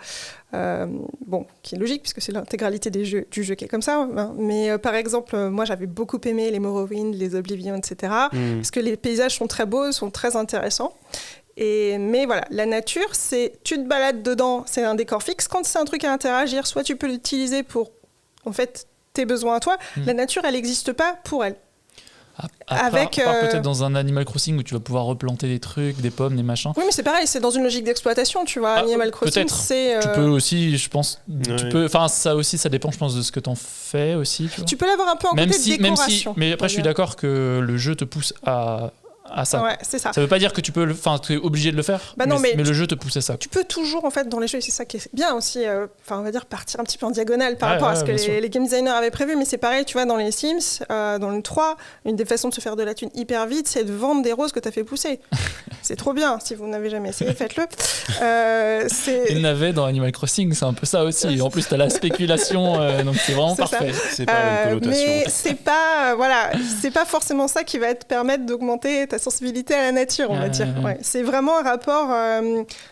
Qui est logique puisque c'est l'intégralité du jeu qui est comme ça, hein. Mais par exemple, moi j'avais beaucoup aimé les Morrowind, les Oblivion, etc. Parce que les paysages sont très beaux, sont très intéressants. Mais voilà, la nature, tu te balades dedans, c'est un décor fixe. Quand c'est un truc à interagir, soit tu peux l'utiliser pour en fait tes besoins à toi. La nature, elle n'existe pas pour elle. À part peut-être dans un Animal Crossing où tu vas pouvoir replanter des trucs, des pommes, des machins. Oui, mais c'est pareil, c'est dans une logique d'exploitation, tu vois. Animal Crossing, c'est... Tu peux aussi, je pense... ça aussi, ça dépend, je pense, de ce que t'en fais aussi. Tu peux l'avoir un peu en côté de décoration. Mais après, je suis d'accord que le jeu te pousse à ça. Ouais, c'est ça. Ça veut pas dire que tu es obligé de le faire, mais le jeu te pousse à ça. Tu peux toujours, en fait, dans les jeux, c'est ça qui est bien aussi, on va dire partir un petit peu en diagonale par rapport à ce que les game designers avaient prévu, mais c'est pareil, tu vois, dans les Sims, dans le 3, une des façons de se faire de la thune hyper vite, c'est de vendre des roses que tu as fait pousser. C'est trop bien, si vous n'avez jamais essayé, faites-le. Il n'avait dans Animal Crossing, c'est un peu ça aussi, et en plus, tu as la spéculation, donc c'est vraiment parfait. C'est pas la même connotation. Mais c'est pas forcément ça qui va te permettre d'augmenter ta sensibilité à la nature, on va dire. Ouais. C'est vraiment un rapport,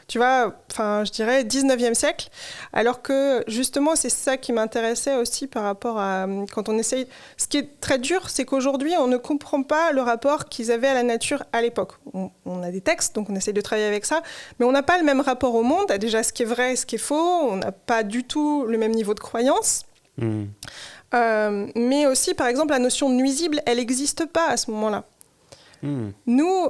tu vois, je dirais 19e siècle, alors que justement, c'est ça qui m'intéressait aussi par rapport à quand on essaye... Ce qui est très dur, c'est qu'aujourd'hui, on ne comprend pas le rapport qu'ils avaient à la nature à l'époque. On a des textes, donc on essaye de travailler avec ça, mais on n'a pas le même rapport au monde, à déjà ce qui est vrai et ce qui est faux, on n'a pas du tout le même niveau de croyance. Mais aussi, par exemple, la notion de nuisible, elle n'existe pas à ce moment-là. Nous,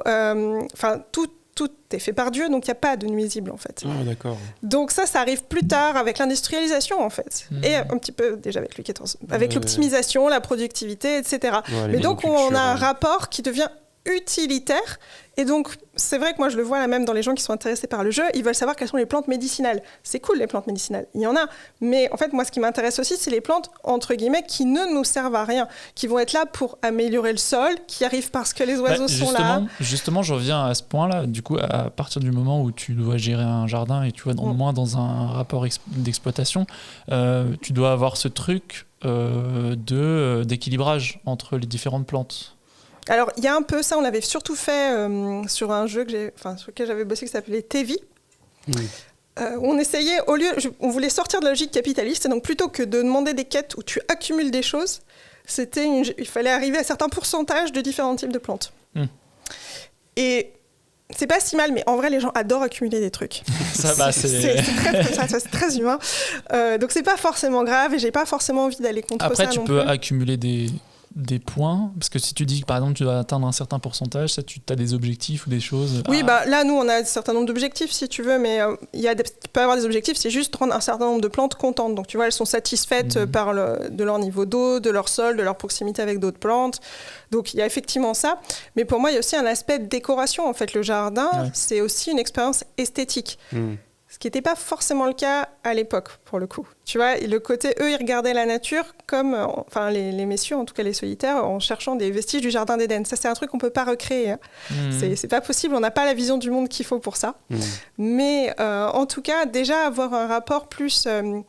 tout est fait par Dieu, donc il n'y a pas de nuisible en fait. Ah, d'accord. Donc ça arrive plus tard avec l'industrialisation en fait, et un petit peu déjà avec Louis XIV, avec l'optimisation, la productivité, etc. Mais donc on a un rapport qui devient utilitaire. Et donc, c'est vrai que moi, je le vois là même dans les gens qui sont intéressés par le jeu, ils veulent savoir quelles sont les plantes médicinales. C'est cool, les plantes médicinales, il y en a. Mais en fait, moi, ce qui m'intéresse aussi, c'est les plantes, entre guillemets, qui ne nous servent à rien, qui vont être là pour améliorer le sol, qui arrivent parce que les oiseaux sont là. Justement, je reviens à ce point-là. Du coup, à partir du moment où tu dois gérer un jardin et tu vois, moins dans un rapport d'exploitation, tu dois avoir ce truc d'équilibrage entre les différentes plantes. Alors, il y a un peu ça, on l'avait surtout fait sur un jeu sur lequel j'avais bossé qui s'appelait Tevi. On essayait, on voulait sortir de la logique capitaliste, et donc plutôt que de demander des quêtes où tu accumules des choses, il fallait arriver à certains pourcentages de différents types de plantes. Et c'est pas si mal, mais en vrai, les gens adorent accumuler des trucs. Ça va, c'est très humain. Donc, c'est pas forcément grave et j'ai pas forcément envie d'aller contre ça. Après, tu peux accumuler des points, parce que si tu dis que par exemple tu dois atteindre un certain pourcentage, ça, tu as des objectifs ou des choses. Oui, là nous on a un certain nombre d'objectifs si tu veux, mais tu peux avoir des objectifs, c'est juste rendre un certain nombre de plantes contentes. Donc tu vois, elles sont satisfaites de leur niveau d'eau, de leur sol, de leur proximité avec d'autres plantes. Donc il y a effectivement ça, mais pour moi il y a aussi un aspect de décoration. En fait, le jardin, c'est aussi une expérience esthétique. Ce qui n'était pas forcément le cas à l'époque, pour le coup. Tu vois, le côté, eux, ils regardaient la nature comme, les messieurs, en tout cas les solitaires, en cherchant des vestiges du jardin d'Éden. Ça, c'est un truc qu'on ne peut pas recréer. Hein. C'est pas possible, on n'a pas la vision du monde qu'il faut pour ça. Mais en tout cas, déjà avoir un rapport plus, on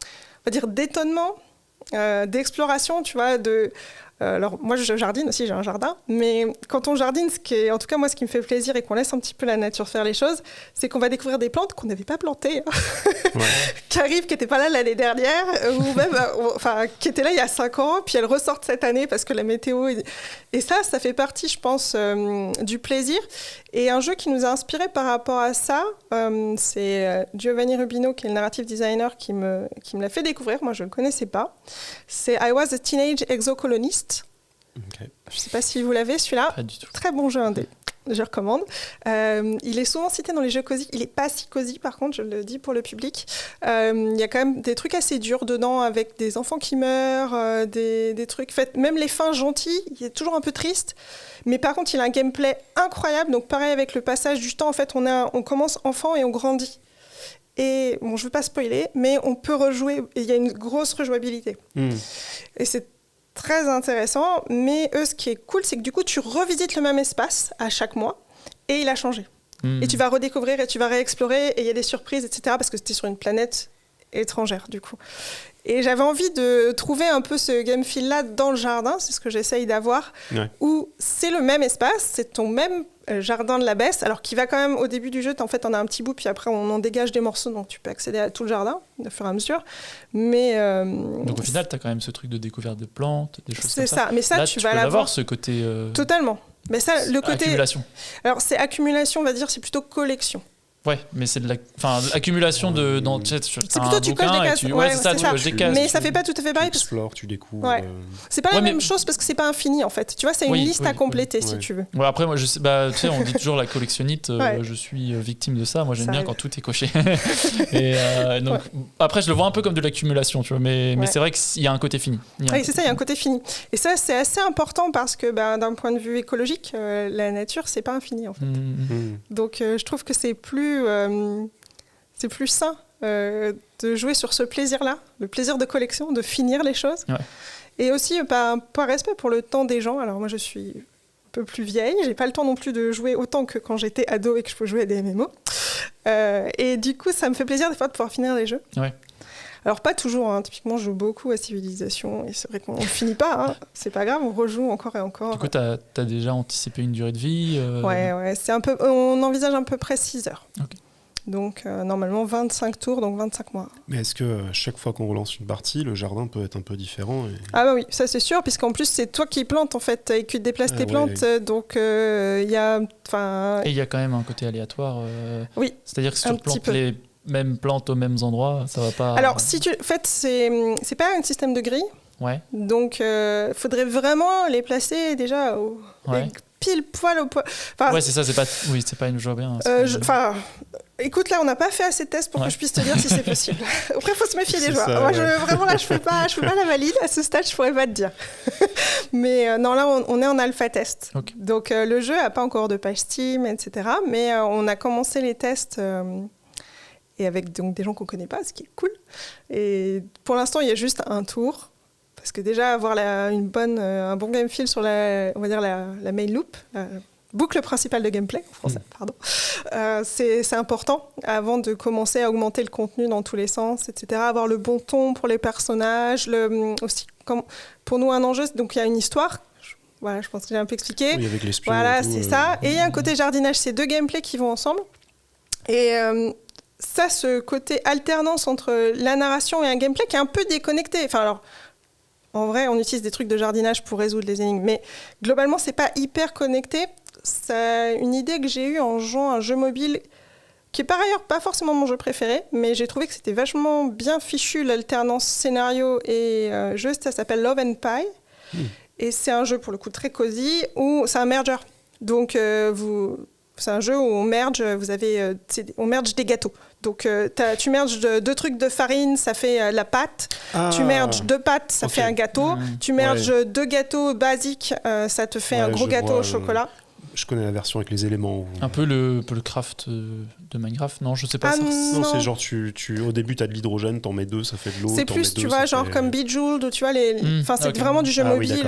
va dire, d'étonnement, d'exploration, tu vois, alors moi je jardine aussi, j'ai un jardin, mais quand on jardine, ce qui me fait plaisir et qu'on laisse un petit peu la nature faire les choses, c'est qu'on va découvrir des plantes qu'on n'avait pas plantées, qui arrivent, qui n'étaient pas là l'année dernière, ou même qui étaient là il y a 5 ans, puis elles ressortent cette année parce que la météo... Et ça fait partie, je pense, du plaisir. Et un jeu qui nous a inspiré par rapport à ça, c'est Giovanni Rubino, qui est le narrative designer, qui me l'a fait découvrir. Moi, je ne le connaissais pas. C'est I Was a Teenage Exocolonist. Okay. Je ne sais pas si vous l'avez, celui-là. Pas du tout. Très bon jeu indé. Je recommande. Il est souvent cité dans les jeux cosy. Il n'est pas si cosy, par contre, je le dis pour le public. Il y a quand même des trucs assez durs dedans, avec des enfants qui meurent, des trucs... Même les fins gentilles, il est toujours un peu triste. Mais par contre, il a un gameplay incroyable. Donc pareil, avec le passage du temps, en fait, on commence enfant et on grandit. Et bon, je ne veux pas spoiler, mais on peut rejouer. Et il y a une grosse rejouabilité. Et c'est très intéressant, mais ce qui est cool, c'est que du coup, tu revisites le même espace à chaque mois, et il a changé. Et tu vas redécouvrir, et tu vas réexplorer, et il y a des surprises, etc., parce que c'était sur une planète étrangère, du coup. Et j'avais envie de trouver un peu ce game feel-là dans le jardin, c'est ce que j'essaye d'avoir, où c'est le même espace, c'est ton même jardin de la Besse, alors qu'il va quand même, au début du jeu, en fait, on a un petit bout, puis après, on en dégage des morceaux, donc tu peux accéder à tout le jardin, au fur et à mesure. Mais, donc au final, tu as quand même ce truc de découverte de plantes, des choses comme ça. C'est ça, mais ça, là, tu vas l'avoir. L'avoir, ce côté... Totalement. Mais ça, le côté... Accumulation. Alors, c'est accumulation, on va dire, c'est plutôt collection. Ouais, mais c'est de l'accumulation de... C'est plutôt tu coches des cases. tu coches des cases. Mais ça fait pas tout à fait pareil. Tu explores, tu découvres. Ouais. C'est pas la même chose parce que c'est pas infini en fait. Tu vois, c'est une liste à compléter si tu veux. Ouais, après, moi, tu sais, on dit toujours la collectionnite, je suis victime de ça. Moi, j'aime bien quand tout est coché. Et donc, après, je le vois un peu comme de l'accumulation, tu vois, mais c'est vrai qu'il y a un côté fini. Oui, c'est ça, il y a un côté fini. Et ça, c'est assez important parce que d'un point de vue écologique, la nature, c'est pas infini en fait. Donc, je trouve que c'est plus sain de jouer sur ce plaisir-là, le plaisir de collection, de finir les choses. Ouais. Et aussi par respect pour le temps des gens. Alors moi, je suis un peu plus vieille, j'ai pas le temps non plus de jouer autant que quand j'étais ado et que je pouvais jouer à des MMO. Et du coup, ça me fait plaisir des fois de pouvoir finir les jeux. Ouais. Alors pas toujours, hein. Typiquement je joue beaucoup à Civilisation et c'est vrai qu'on ne finit pas, hein. C'est pas grave, on rejoue encore et encore. Du coup t'as déjà anticipé une durée de vie Ouais, c'est un peu, on envisage à peu près 6 heures. Okay. Donc normalement 25 tours, donc 25 mois. Mais est-ce que chaque fois qu'on relance une partie, le jardin peut être un peu différent Ah bah oui, ça c'est sûr, puisqu'en plus c'est toi qui plantes en fait, et que tu déplaces tes plantes, donc il y a... Et il y a quand même un côté aléatoire. Oui. C'est-à-dire que si tu replantes les mêmes plantes aux mêmes endroits, ça va pas... Alors, en fait, c'est pas un système de grille. Ouais. Donc, faudrait vraiment les placer déjà pile poil au poil. Ouais, c'est ça, c'est pas une joie bien. Écoute, là, on n'a pas fait assez de tests pour que je puisse te dire si c'est possible. Après, il faut se méfier des joueurs. Moi, vraiment, là, je peux pas la valide. À ce stade, je pourrais pas te dire. Mais non, là, on est en alpha test. Okay. Donc, le jeu n'a pas encore de page Steam, etc. Mais on a commencé les tests... et avec donc des gens qu'on ne connaît pas, ce qui est cool. Et pour l'instant, il y a juste un tour, parce que déjà, avoir un bon game feel sur la main loop, la boucle principale de gameplay, en français, pardon, c'est important, avant de commencer à augmenter le contenu dans tous les sens, etc., avoir le bon ton pour les personnages, aussi, pour nous, un enjeu, donc il y a une histoire. Voilà, je pense que j'ai un peu expliqué. Oui, avec l'espion. Voilà, c'est ça. Et il y a un côté jardinage, c'est 2 gameplays qui vont ensemble. Et... ça, ce côté alternance entre la narration et un gameplay qui est un peu déconnecté. Enfin, alors, en vrai, on utilise des trucs de jardinage pour résoudre les énigmes. Mais globalement, c'est pas hyper connecté. C'est une idée que j'ai eue en jouant à un jeu mobile qui est par ailleurs pas forcément mon jeu préféré, mais j'ai trouvé que c'était vachement bien fichu, l'alternance scénario et jeu. Ça s'appelle Love and Pie. Et c'est un jeu, pour le coup, très cosy, où c'est un merger. Donc, c'est un jeu où on merge, on merge des gâteaux. Donc, tu merges deux trucs de farine, ça fait la pâte. Tu merges 2 pâtes, ça fait un gâteau. Tu merges 2 gâteaux basiques, ça te fait un gros gâteau au chocolat. Je connais la version avec les éléments. Un peu le craft de Minecraft, non, je sais pas. Non, c'est genre, au début, tu as de l'hydrogène, t'en mets 2, ça fait de l'eau. C'est plus, tu vois, genre comme Bejeweled, ou tu vois, c'est vraiment du jeu mobile.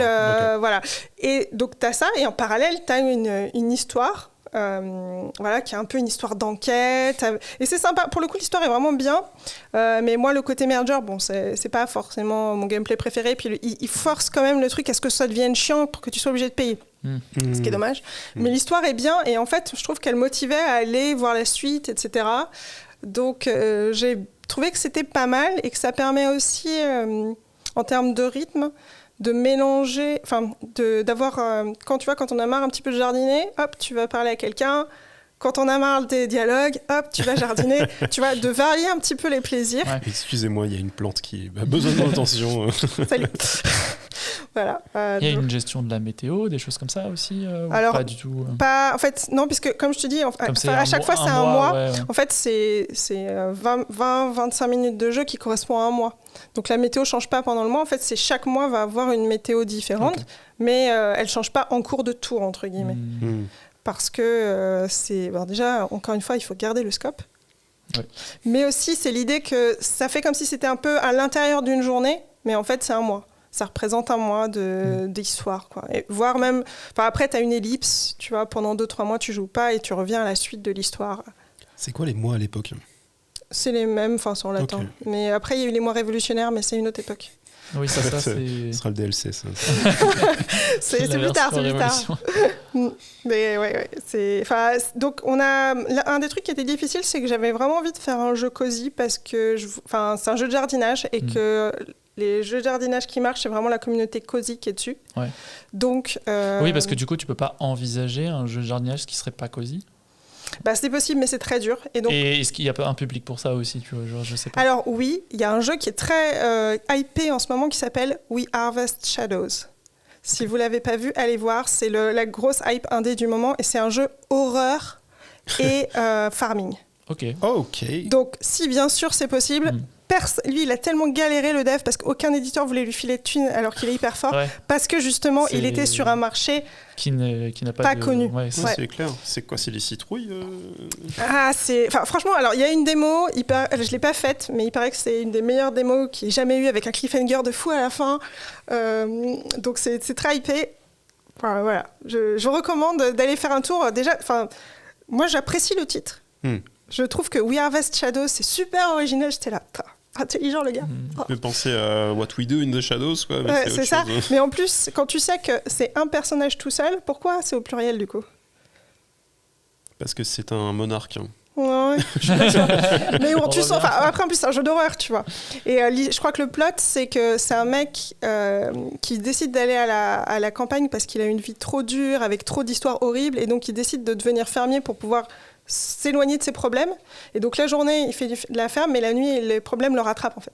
Voilà. Et donc, tu as ça, et en parallèle, tu as une histoire. Qui est un peu une histoire d'enquête, et c'est sympa. Pour le coup, l'histoire est vraiment bien, mais moi, le côté merger, c'est pas forcément mon gameplay préféré. Puis il force quand même le truc à ce que ça devienne chiant pour que tu sois obligé de payer, ce qui est dommage. Mais l'histoire est bien, et en fait, je trouve qu'elle motivait à aller voir la suite, etc. Donc, j'ai trouvé que c'était pas mal, et que ça permet aussi, en termes de rythme, de mélanger, d'avoir, quand on a marre un petit peu de jardiner, hop, tu vas parler à quelqu'un. Quand on a marre des dialogues, hop, tu vas jardiner. Tu vois, de varier un petit peu les plaisirs. Ouais. Excusez-moi, il y a une plante qui a besoin d'attention. Salut. Voilà. Il y a une gestion de la météo, des choses comme ça aussi. Alors, pas du tout. En fait, non, puisque comme je te dis, à chaque fois, c'est un mois. Ouais. En fait, c'est 20-25 minutes de jeu qui correspond à un mois. Donc la météo change pas pendant le mois. En fait, c'est chaque mois va avoir une météo différente, mais elle change pas en cours de tour, entre guillemets. Parce que déjà, encore une fois, il faut garder le scope. Ouais. Mais aussi, c'est l'idée que ça fait comme si c'était un peu à l'intérieur d'une journée, mais en fait, c'est un mois. Ça représente un mois d'histoire, quoi. Et voire même... après, tu as une ellipse, tu vois, pendant 2-3 mois, tu joues pas et tu reviens à la suite de l'histoire. C'est quoi les mois à l'époque ? C'est les mêmes, c'est en latin. Okay. Mais après, il y a eu les mois révolutionnaires, mais c'est une autre époque. Oui, ça ce sera le DLC, ça. c'est plus tard, c'est plus tard. Mais ouais. Donc, on a... Un des trucs qui était difficile, c'est que j'avais vraiment envie de faire un jeu cosy parce que... c'est un jeu de jardinage et que... Les jeux de jardinage qui marchent, c'est vraiment la communauté cosy qui est dessus. Ouais. Donc, oui, parce que du coup, tu peux pas envisager un jeu de jardinage qui serait pas cosy. C'est possible, mais c'est très dur. Et est-ce qu'il y a pas un public pour ça aussi, tu vois, genre, je sais pas. Alors oui, il y a un jeu qui est très hypé en ce moment qui s'appelle We Harvest Shadows. Si vous l'avez pas vu, allez voir. C'est la grosse hype indé du moment et c'est un jeu horreur et farming. Ok. Donc si bien sûr c'est possible. Lui, il a tellement galéré le dev parce qu'aucun éditeur voulait lui filer de thunes alors qu'il est hyper fort parce que justement il était sur un marché qui n'a pas connu. C'est clair. C'est quoi, c'est les citrouilles franchement, alors il y a une démo, je l'ai pas faite, mais il paraît que c'est une des meilleures démos qu'il ait jamais eu avec un cliffhanger de fou à la fin. Donc c'est très hypé. Voilà. Je recommande d'aller faire un tour. Déjà, moi j'apprécie le titre. Je trouve que We Harvest Shadows, c'est super original. J'étais là, intelligent le gars. Je peux penser à What We Do in the Shadows, quoi. Mais c'est ça. Mais en plus, quand tu sais que c'est un personnage tout seul, pourquoi c'est au pluriel du coup ? Parce que c'est un monarque. Ouais, je suis pas sûre. Mais bon, après en plus c'est un jeu d'horreur, tu vois. Et je crois que le plot, c'est que c'est un mec qui décide d'aller à la campagne parce qu'il a une vie trop dure, avec trop d'histoires horribles, et donc il décide de devenir fermier pour pouvoir s'éloigner de ses problèmes. Et donc la journée, il fait de la ferme, mais la nuit, les problèmes le rattrapent, en fait,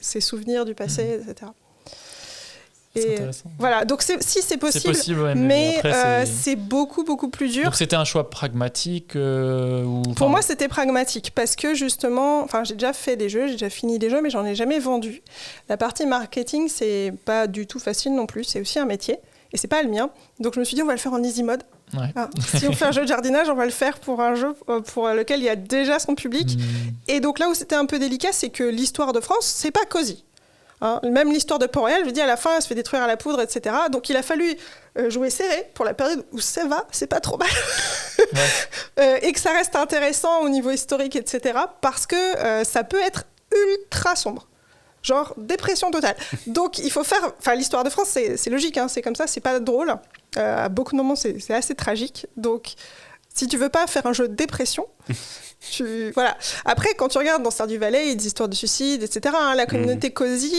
ses souvenirs du passé, etc. C'est intéressant. Voilà, donc si c'est possible, mais après, c'est beaucoup, beaucoup plus dur. Donc c'était un choix pragmatique Pour moi, c'était pragmatique, parce que justement, j'ai déjà fait des jeux, j'ai déjà fini des jeux, mais j'en ai jamais vendu. La partie marketing, c'est pas du tout facile non plus, c'est aussi un métier, et c'est pas le mien. Donc je me suis dit, on va le faire en easy mode. Ouais. Si on fait un jeu de jardinage, on va le faire pour un jeu pour lequel il y a déjà son public. Et donc là où c'était un peu délicat, c'est que l'histoire de France, c'est pas cosy. Même l'histoire de Port-Royal, je dis à la fin, elle se fait détruire à la poudre, etc. Donc il a fallu jouer serré pour la période où ça va, c'est pas trop mal. Et que ça reste intéressant au niveau historique, etc. Parce que ça peut être ultra sombre. Genre dépression totale. Donc il faut faire... l'histoire de France, c'est logique, c'est comme ça, c'est pas drôle. À beaucoup de moments, c'est assez tragique. Donc Si tu veux pas faire un jeu de dépression, voilà. Après, quand tu regardes dans Stardew Valley, il y a des histoires de suicide, etc. La communauté Cozy,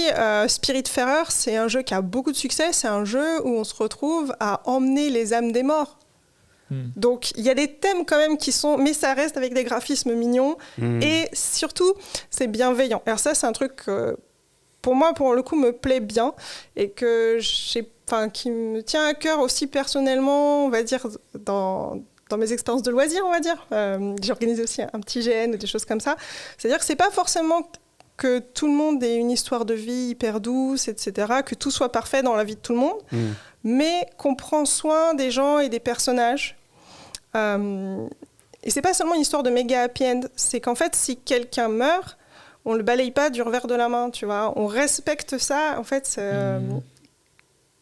Spiritfarer, c'est un jeu qui a beaucoup de succès. C'est un jeu où on se retrouve à emmener les âmes des morts. Donc, il y a des thèmes quand même qui sont... Mais ça reste avec des graphismes mignons. Et surtout, c'est bienveillant. Alors ça, c'est un truc... pour moi, pour le coup, me plaît bien et qui me tient à cœur aussi personnellement, on va dire, dans mes expériences de loisirs, on va dire. J'organise aussi un petit GN ou des choses comme ça. C'est-à-dire que c'est pas forcément que tout le monde ait une histoire de vie hyper douce, etc., que tout soit parfait dans la vie de tout le monde, mais qu'on prend soin des gens et des personnages. Et c'est pas seulement une histoire de méga happy end, c'est qu'en fait, si quelqu'un meurt, on le balaye pas du revers de la main, tu vois. On respecte ça, en fait.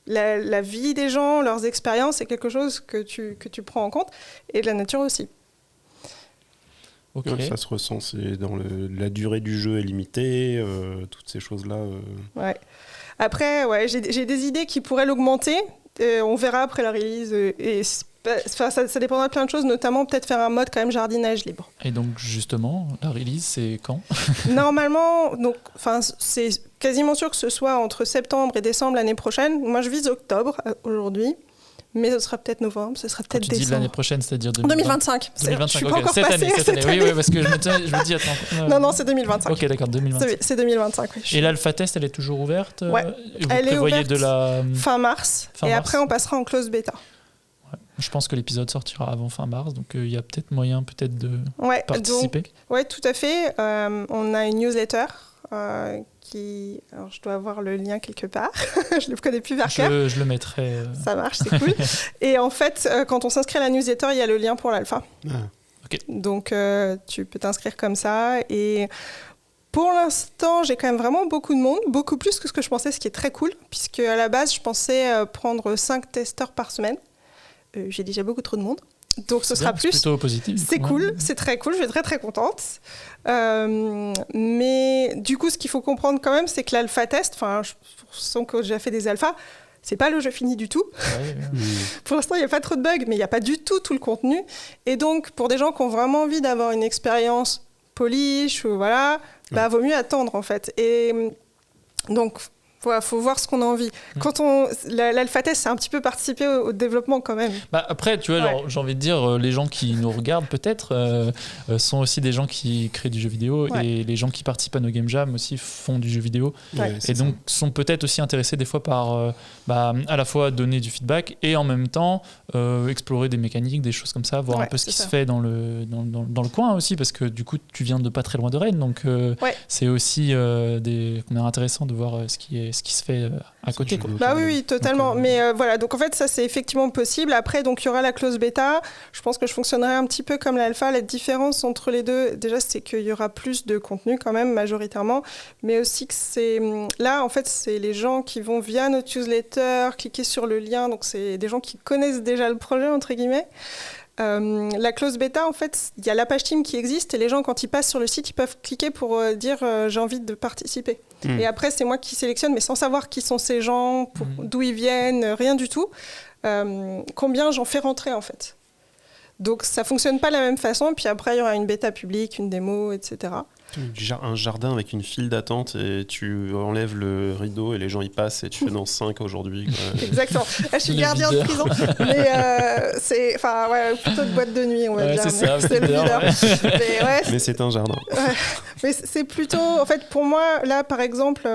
La vie des gens, leurs expériences, c'est quelque chose que tu prends en compte, et de la nature aussi. Okay. Ça se ressent, c'est dans la durée du jeu est limitée, toutes ces choses-là. Ouais. Après, j'ai des idées qui pourraient l'augmenter. On verra après la release. Ça dépendra de plein de choses, notamment peut-être faire un mode quand même jardinage libre. Et donc justement, la release, c'est quand ? Normalement, c'est quasiment sûr que ce soit entre septembre et décembre l'année prochaine. Moi, je vise octobre aujourd'hui. Mais ce sera peut-être novembre, ce sera peut-être décembre. Tu dis l'année prochaine, c'est-à-dire 2025. 2025, je suis pas encore cette passée année. Oui, parce que je me dis, attends. Non, c'est 2025. Ok, d'accord, 2025. C'est 2025, oui. Et l'alpha test, elle est toujours ouverte ? Ouais. Elle est ouverte fin mars. Après, on passera en close bêta. Ouais. Je pense que l'épisode sortira avant fin mars, donc il y a peut-être moyen de participer. Oui, tout à fait. On a une newsletter alors je dois avoir le lien quelque part, je ne le connais plus par cœur. Je le mettrai. Ça marche, c'est cool. Et en fait, quand on s'inscrit à la newsletter, il y a le lien pour l'alpha. Okay. Donc tu peux t'inscrire comme ça. Et pour l'instant, j'ai quand même vraiment beaucoup de monde, beaucoup plus que ce que je pensais, ce qui est très cool, puisque à la base, je pensais prendre 5 testeurs par semaine. J'ai déjà beaucoup trop de monde. Donc ce sera plus. C'est plutôt positif. C'est cool, c'est très cool, je suis très très contente. Mais du coup, ce qu'il faut comprendre quand même, c'est que l'alpha test, je sens que j'ai déjà fait des alphas, c'est pas le jeu fini du tout. Ouais. Pour l'instant, il n'y a pas trop de bugs, mais il n'y a pas du tout le contenu. Et donc, pour des gens qui ont vraiment envie d'avoir une expérience polish, voilà, vaut mieux attendre en fait. Et donc, il faut voir ce qu'on a envie. Quand l'alpha test, c'est un petit peu participer au développement quand même. Après, tu vois, j'ai envie de dire, les gens qui nous regardent peut-être sont aussi des gens qui créent du jeu vidéo et les gens qui participent à nos game jams aussi font du jeu vidéo et donc sont peut-être aussi intéressés des fois par à la fois donner du feedback et en même temps explorer des mécaniques, des choses comme ça, voir un peu ce qui se fait dans le coin aussi, parce que du coup, tu viens de pas très loin de Rennes, donc c'est aussi intéressant de voir ce qui se fait à côté. Quoi. Oui, totalement. Mais voilà, donc en fait, ça, c'est effectivement possible. Après, donc il y aura la close bêta. Je pense que je fonctionnerai un petit peu comme l'alpha. La différence entre les deux, déjà, c'est qu'il y aura plus de contenu quand même, majoritairement. Mais aussi que là, en fait, c'est les gens qui vont via notre newsletter, cliquer sur le lien. Donc, c'est des gens qui connaissent déjà le projet, entre guillemets. La close bêta, en fait, il y a la page team qui existe et les gens, quand ils passent sur le site, ils peuvent cliquer pour dire j'ai envie de participer. Et après, c'est moi qui sélectionne, mais sans savoir qui sont ces gens, d'où ils viennent, rien du tout. Combien j'en fais rentrer, en fait. Donc, ça ne fonctionne pas de la même façon. Et puis après, il y aura une bêta publique, une démo, etc. Un jardin avec une file d'attente et tu enlèves le rideau et les gens y passent et tu fais dans 5 aujourd'hui. Exactement. Je suis gardien de prison. Mais c'est plutôt de boîte de nuit, on va dire. C'est le leader. Mais c'est un jardin. Mais c'est plutôt... En fait, pour moi, là, par exemple,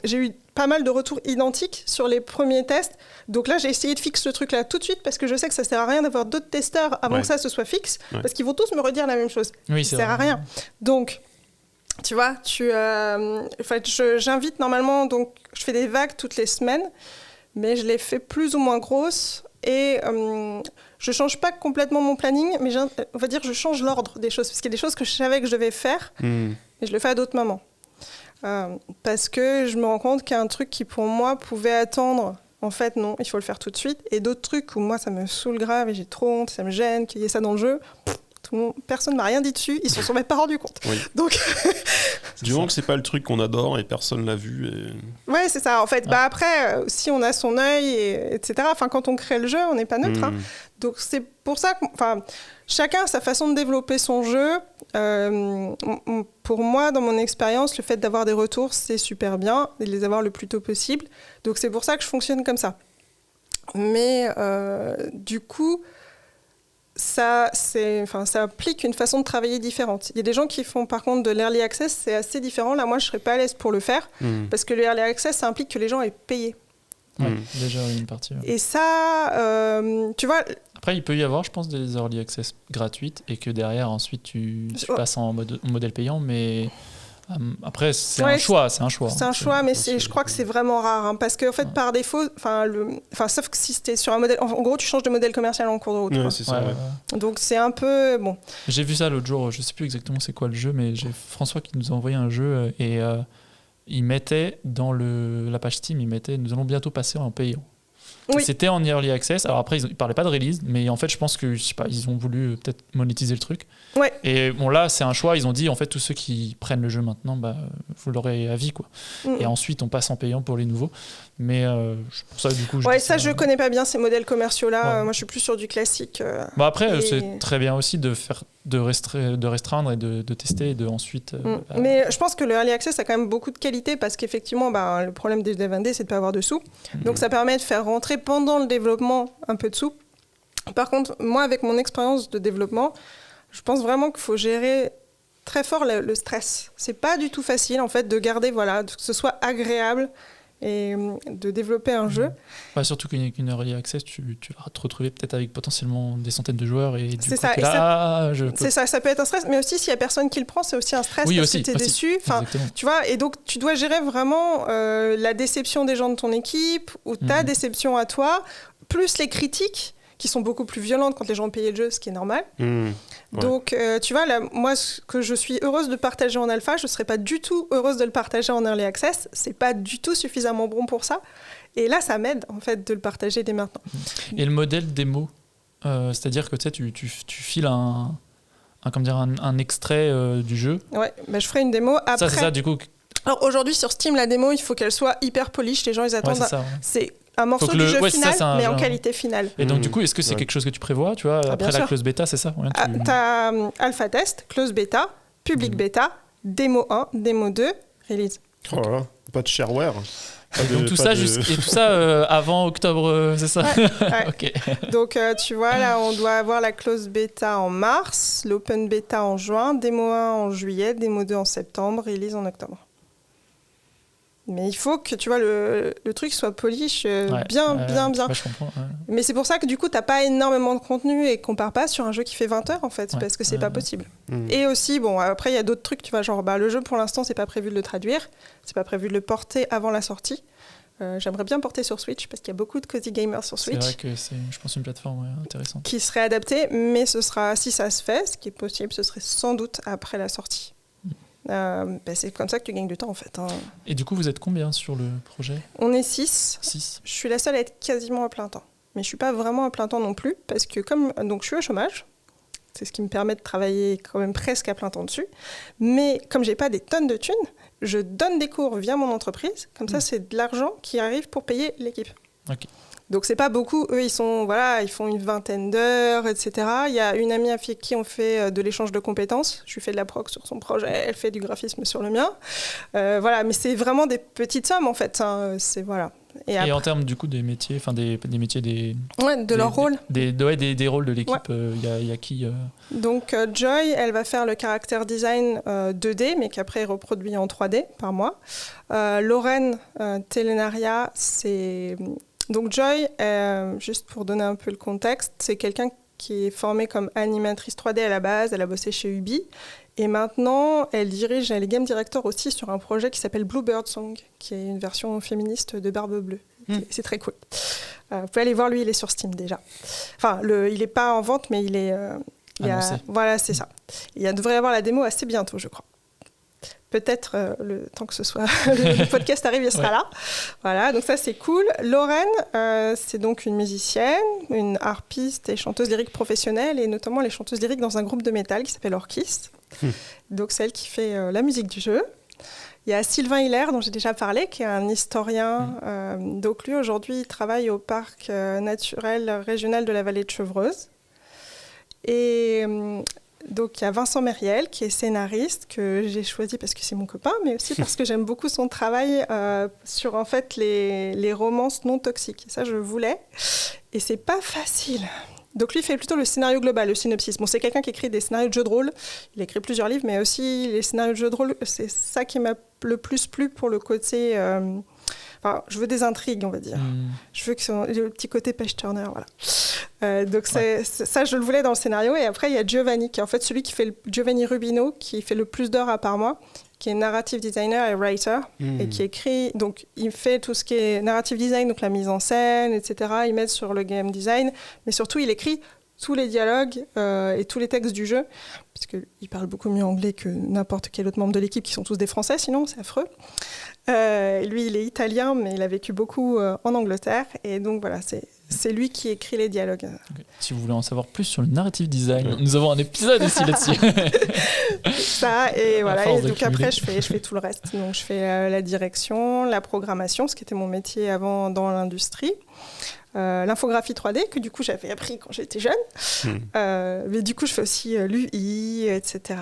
j'ai eu pas mal de retours identiques sur les premiers tests. Donc là, j'ai essayé de fixer ce truc-là tout de suite parce que je sais que ça ne sert à rien d'avoir d'autres testeurs avant que ça se soit fixe parce qu'ils vont tous me redire la même chose. Oui, ça ne sert à rien. Donc... Tu vois, j'invite normalement, donc je fais des vagues toutes les semaines, mais je les fais plus ou moins grosses et je ne change pas complètement mon planning, mais on va dire je change l'ordre des choses, parce qu'il y a des choses que je savais que je devais faire, mais je le fais à d'autres moments. Parce que je me rends compte qu'il y a un truc qui pour moi pouvait attendre, en fait non, il faut le faire tout de suite, et d'autres trucs où moi ça me saoule grave et j'ai trop honte, ça me gêne qu'il y ait ça dans le jeu, tout personne m'a rien dit dessus, ils s'en sont même pas rendus compte. Oui. Donc du moment que c'est pas le truc qu'on adore et personne l'a vu. Ouais, c'est ça. En fait, après, si on a son œil, etc. Enfin, quand on crée le jeu, on n'est pas neutre. Hein. Donc c'est pour ça que, chacun a sa façon de développer son jeu. Pour moi, dans mon expérience, le fait d'avoir des retours, c'est super bien, et de les avoir le plus tôt possible. Donc c'est pour ça que je fonctionne comme ça. Mais du coup, ça implique une façon de travailler différente. Il y a des gens qui font par contre de l'early access, c'est assez différent. Là, moi, je ne serais pas à l'aise pour le faire, parce que le early access, ça implique que les gens aient payé. Déjà une partie. Ouais. Et ça, tu vois... Après, il peut y avoir, je pense, des early access gratuites et que derrière, ensuite, tu passes en modèle payant, mais... Après, c'est un choix. C'est un choix, mais je crois que c'est vraiment rare. Hein, parce qu'en fait, par défaut, sauf que si c'était sur un modèle... En gros, tu changes de modèle commercial en cours de route. C'est ça, Donc, c'est un peu... Bon. J'ai vu ça l'autre jour. Je ne sais plus exactement c'est quoi le jeu, mais j'ai François qui nous a envoyé un jeu et il mettait dans la page Steam, nous allons bientôt passer en payant. Oui. C'était en early access. Alors après, ils ne parlaient pas de release, mais en fait, je pense que, je sais pas, ils ont voulu peut-être monétiser le truc. Ouais. Et bon, là, c'est un choix. Ils ont dit, en fait, tous ceux qui prennent le jeu maintenant, vous l'aurez à vie, quoi. Et ensuite, on passe en payant pour les nouveaux. Mais pour ça, du coup... je connais pas bien ces modèles commerciaux-là. Moi, je suis plus sur du classique. Après, c'est très bien aussi de restreindre et de tester et de ensuite... Mais je pense que le early access a quand même beaucoup de qualité parce qu'effectivement, le problème des dev indés, c'est de pas avoir de sous. Donc, ça permet de faire rentrer pendant le développement un peu de sous. Par contre, moi, avec mon expérience de développement, je pense vraiment qu'il faut gérer très fort le stress. C'est pas du tout facile, en fait, de garder, que ce soit agréable et de développer un jeu. Surtout qu'une early access, tu vas te retrouver peut-être avec potentiellement des centaines de joueurs et du coup, c'est ça, ça peut être un stress, mais aussi s'il y a personne qui le prend, c'est aussi un stress parce que tu es déçu. Tu vois, et donc tu dois gérer vraiment la déception des gens de ton équipe ou ta déception à toi, plus les critiques qui sont beaucoup plus violentes quand les gens ont payé le jeu, ce qui est normal. Donc, tu vois, là, moi, ce que je suis heureuse de partager en alpha, je ne serais pas du tout heureuse de le partager en early access. Ce n'est pas du tout suffisamment bon pour ça. Et là, ça m'aide, en fait, de le partager dès maintenant. Et le modèle démo, c'est-à-dire que tu files un extrait du jeu. Ouais, je ferai une démo après. Ça, c'est ça, du coup. Alors, aujourd'hui, sur Steam, la démo, il faut qu'elle soit hyper polish. Les gens, ils attendent... C'est un morceau du jeu final, mais en qualité finale. Et donc, du coup, est-ce que c'est quelque chose que tu prévois, tu vois, après la close bêta, c'est ça? T'as alpha test, close bêta, public bêta, démo 1, démo 2, release. Oh là là, pas de shareware. Donc tout ça avant octobre, c'est ça? Ouais. Okay. Donc tu vois, là, on doit avoir la close bêta en mars, l'open bêta en juin, démo 1 en juillet, démo 2 en septembre, release en octobre. Mais il faut que, tu vois, le truc soit polish bien. Ouais, je comprends. Ouais. Mais c'est pour ça que, du coup, tu n'as pas énormément de contenu et qu'on part pas sur un jeu qui fait 20 heures, en fait, parce que c'est pas possible. Et aussi, après, il y a d'autres trucs, tu vois, genre, le jeu, pour l'instant, c'est pas prévu de le traduire, c'est pas prévu de le porter avant la sortie. J'aimerais bien porter sur Switch, parce qu'il y a beaucoup de cozy gamers sur Switch. C'est vrai que c'est, je pense, une plateforme intéressante. Qui serait adaptée, mais ce sera, si ça se fait, ce qui est possible, ce serait sans doute après la sortie. C'est comme ça que tu gagnes du temps en fait. Et du coup, vous êtes combien sur le projet? On est 6. 6. Je suis la seule à être quasiment à plein temps. Mais je ne suis pas vraiment à plein temps non plus, parce que donc je suis au chômage, c'est ce qui me permet de travailler quand même presque à plein temps dessus. Mais comme je n'ai pas des tonnes de thunes, je donne des cours via mon entreprise. Comme ça, c'est de l'argent qui arrive pour payer l'équipe. Okay. Donc, c'est pas beaucoup. Eux, ils font une 20aine d'heures, etc. Il y a une amie avec qui on fait de l'échange de compétences. Je lui fais de la proc sur son projet, elle fait du graphisme sur le mien. Mais c'est vraiment des petites sommes, en fait. Et en termes, du coup, des métiers, des métiers de leur rôle. Des rôles de l'équipe, y a qui Donc, Joy, elle va faire le character design 2D, mais qu'après, elle reproduit en 3D par mois. Lorraine Telenaria, c'est... Donc Joy, juste pour donner un peu le contexte, c'est quelqu'un qui est formée comme animatrice 3D à la base, elle a bossé chez Ubi, et maintenant elle dirige, elle est game director aussi sur un projet qui s'appelle Bluebird Song, qui est une version féministe de Barbe Bleue. C'est très cool. Vous pouvez aller voir, lui, il est sur Steam déjà. Enfin, il n'est pas en vente, mais il est... Voilà, c'est ça. Il devrait y avoir la démo assez bientôt, je crois. Peut-être le temps que le podcast arrive, il sera là. Voilà, donc ça c'est cool. Lorraine, c'est donc une musicienne, une harpiste et chanteuse lyrique professionnelle, et notamment les chanteuses lyriques dans un groupe de métal qui s'appelle Orchis. Donc c'est elle qui fait la musique du jeu. Il y a Sylvain Hilaire, dont j'ai déjà parlé, qui est un historien. Donc lui, aujourd'hui, il travaille au parc naturel régional de la vallée de Chevreuse. Et donc, il y a Vincent Mériel, qui est scénariste, que j'ai choisi parce que c'est mon copain, mais aussi parce que j'aime beaucoup son travail sur, en fait, les romances non toxiques. Et ça, je voulais. Et c'est pas facile. Donc lui, il fait plutôt le scénario global, le synopsis. Bon, c'est quelqu'un qui écrit des scénarios de jeux de rôle. Il a écrit plusieurs livres, mais aussi les scénarios de jeux de rôle, c'est ça qui m'a le plus plu pour le côté... Enfin, je veux des intrigues, on va dire. Je veux que le petit côté page turner, voilà. Donc ça, je le voulais dans le scénario. Et après, il y a Giovanni, qui est en fait celui qui fait Giovanni Rubino, qui fait le plus d'heures à part moi, qui est narrative designer et writer, et qui écrit... Donc, il fait tout ce qui est narrative design, donc la mise en scène, etc. Il m'aide sur le game design, mais surtout, il écrit tous les dialogues et tous les textes du jeu, puisqu'il parle beaucoup mieux anglais que n'importe quel autre membre de l'équipe, qui sont tous des Français, sinon c'est affreux. Lui, il est italien, mais il a vécu beaucoup en Angleterre, et donc voilà, c'est lui qui écrit les dialogues. Okay. Si vous voulez en savoir plus sur le narrative design, nous avons un épisode aussi là-dessus. Ça, et voilà, et donc après, je fais tout le reste. Donc je fais la direction, la programmation, ce qui était mon métier avant dans l'industrie. L'infographie 3D, que du coup j'avais appris quand j'étais jeune. Mais du coup, je fais aussi l'UI, etc.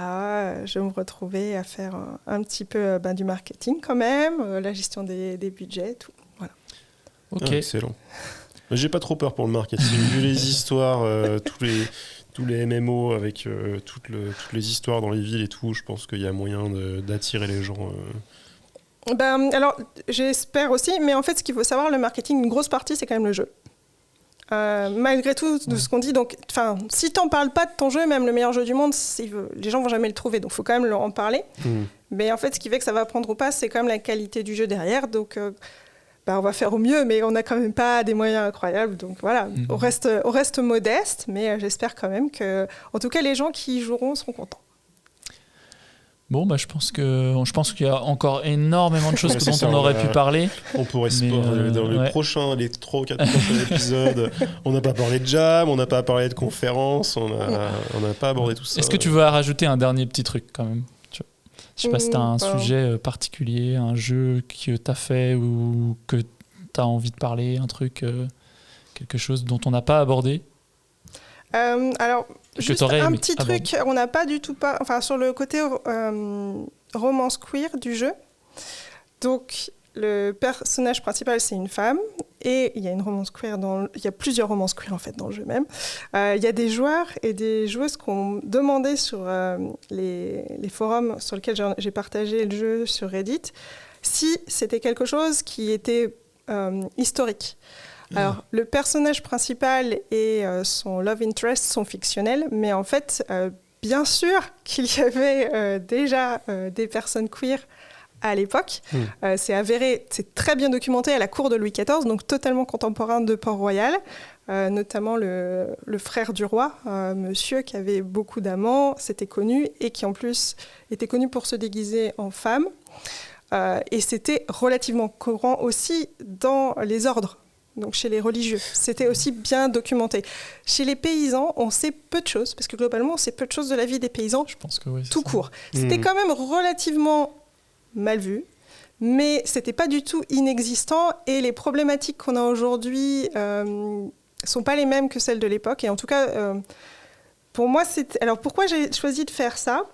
Je me retrouvais à faire un petit peu du marketing quand même, la gestion des budgets, tout. Voilà. Ok. Ah, excellent. J'ai pas trop peur pour le marketing. Vu les histoires, tous les MMO avec toutes les histoires dans les villes et tout, je pense qu'il y a moyen d'attirer les gens. Alors, j'espère aussi, mais en fait, ce qu'il faut savoir, le marketing, une grosse partie, c'est quand même le jeu. Malgré tout, de ce qu'on dit, donc, si t'en parles pas de ton jeu, même le meilleur jeu du monde, les gens vont jamais le trouver, donc il faut quand même en parler. Mais en fait, ce qui fait que ça va prendre ou pas, c'est quand même la qualité du jeu derrière, donc on va faire au mieux, mais on n'a quand même pas des moyens incroyables, donc voilà, on reste modeste, mais j'espère quand même que, en tout cas, les gens qui y joueront seront contents. Bon, je pense qu'il y a encore énormément de choses dont on aurait pu parler. On pourrait dans les 3 ou 4 prochains épisodes, on n'a pas parlé de jam, on n'a pas parlé de conférences, on n'a pas abordé tout ça. Est-ce que tu veux rajouter un dernier petit truc quand même ? Je sais pas si tu as un sujet particulier, un jeu que tu as fait ou que tu as envie de parler, un truc, quelque chose dont on n'a pas abordé. Alors, juste un petit truc, on n'a pas du tout sur le côté romance queer du jeu. Donc, le personnage principal, c'est une femme, et il y a une romance queer il y a plusieurs romances queer en fait dans le jeu même. Il y a des joueurs et des joueuses qui ont demandé sur les forums sur lesquels j'ai partagé le jeu sur Reddit si c'était quelque chose qui était historique. Alors, le personnage principal et son love interest sont fictionnels, mais en fait, bien sûr qu'il y avait déjà des personnes queer à l'époque. C'est avéré, c'est très bien documenté à la cour de Louis XIV, donc totalement contemporain de Port-Royal, notamment le frère du roi, monsieur qui avait beaucoup d'amants, c'était connu, et qui en plus était connu pour se déguiser en femme. Et c'était relativement courant aussi dans les ordres. Donc chez les religieux, c'était aussi bien documenté. Chez les paysans, on sait peu de choses, parce que globalement, on sait peu de choses de la vie des paysans, je pense que oui, tout court. C'était quand même relativement mal vu, mais c'était pas du tout inexistant, et les problématiques qu'on a aujourd'hui sont pas les mêmes que celles de l'époque. Et en tout cas, pour moi, alors pourquoi j'ai choisi de faire ça ?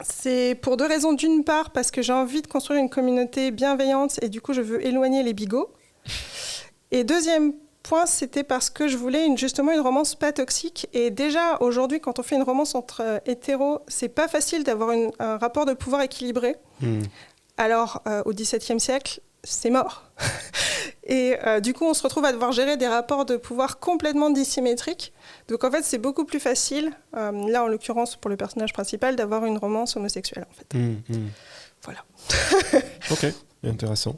C'est pour 2 raisons. D'une part, parce que j'ai envie de construire une communauté bienveillante, et du coup, je veux éloigner les bigots. Et deuxième point, c'était parce que je voulais justement une romance pas toxique. Et déjà, aujourd'hui, quand on fait une romance entre hétéros, c'est pas facile d'avoir un rapport de pouvoir équilibré. Alors, au XVIIe siècle, c'est mort. Et du coup, on se retrouve à devoir gérer des rapports de pouvoir complètement dissymétriques. Donc, en fait, c'est beaucoup plus facile, là, en l'occurrence, pour le personnage principal, d'avoir une romance homosexuelle, en fait. Voilà. Ok, intéressant.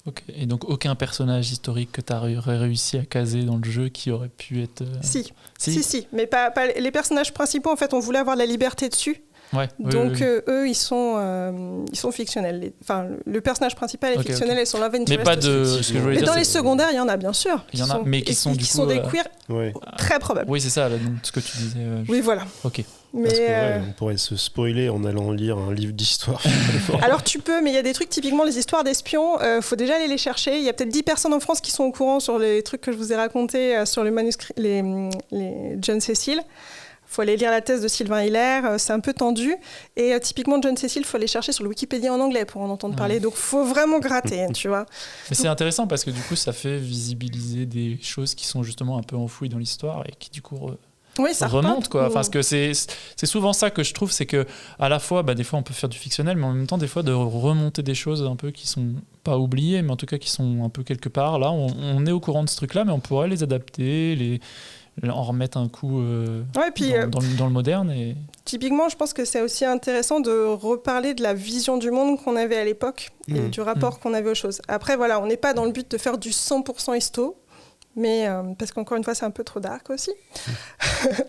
Ok, et donc aucun personnage historique que tu as réussi à caser dans le jeu qui aurait pu être... Si, mais pas les personnages principaux, en fait, on voulait avoir de la liberté dessus. Ouais, Donc eux, ils sont fictionnels. Enfin, le personnage principal est fictionnel et son love interest. Mais pas de. Ce que je voulais mais dire, dans les secondaires, il y en a bien sûr. Il y en a, mais qui sont du coup des queers très probables. Oui, c'est ça, là, donc, ce que tu disais. Oui, voilà. Ok. Parce que, Mais on pourrait se spoiler en allant lire un livre d'histoire. alors tu peux, mais il y a des trucs, typiquement les histoires d'espions, faut déjà aller les chercher. Il y a peut-être 10 personnes en France qui sont au courant sur les trucs que je vous ai racontés, sur le manuscrit, les John Cecil. Il faut aller lire la thèse de Sylvain Hiller, c'est un peu tendu. Et typiquement, John Cecil, il faut aller chercher sur le Wikipédia en anglais pour en entendre parler. Donc, il faut vraiment gratter, tu vois. Mais c'est intéressant parce que du coup, ça fait visibiliser des choses qui sont justement un peu enfouies dans l'histoire et qui du coup ça remonte, quoi. Enfin, parce que c'est souvent ça que je trouve, c'est que à la fois, des fois, on peut faire du fictionnel, mais en même temps, des fois, de remonter des choses un peu qui sont pas oubliées, mais en tout cas qui sont un peu quelque part. Là, on est au courant de ce truc-là, mais on pourrait les adapter, en remettre un coup dans le moderne. Et... Typiquement, je pense que c'est aussi intéressant de reparler de la vision du monde qu'on avait à l'époque et du rapport qu'on avait aux choses. Après, voilà, on n'est pas dans le but de faire du 100% histo, mais parce qu'encore une fois, c'est un peu trop dark aussi.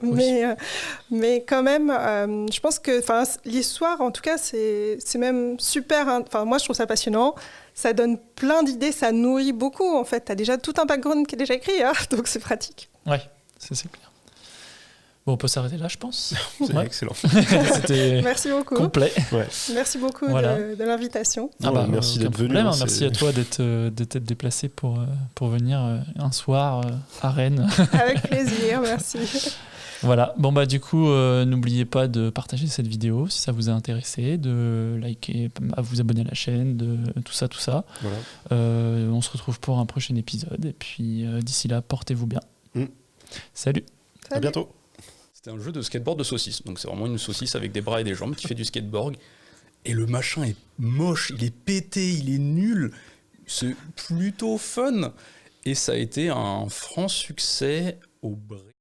mais quand même, je pense que l'histoire, en tout cas, c'est même super... moi, je trouve ça passionnant. Ça donne plein d'idées, ça nourrit beaucoup, en fait. Tu as déjà tout un background qui est déjà écrit, hein, donc c'est pratique. Ouais. C'est clair. Bon, on peut s'arrêter là, je pense. C'est excellent. C'était merci beaucoup. Complet. Ouais. Merci beaucoup de l'invitation. Merci d'être venu. Merci à toi d'être déplacé pour venir un soir à Rennes. Avec plaisir, merci. Voilà. Bon, du coup, n'oubliez pas de partager cette vidéo si ça vous a intéressé, de liker, à vous abonner à la chaîne, de tout ça. Voilà. On se retrouve pour un prochain épisode. Et puis, d'ici là, portez-vous bien. Salut. À bientôt. C'était un jeu de skateboard de saucisse. Donc c'est vraiment une saucisse avec des bras et des jambes qui fait du skateboard. Et le machin est moche, il est pété, il est nul. C'est plutôt fun. Et ça a été un franc succès au Brésil.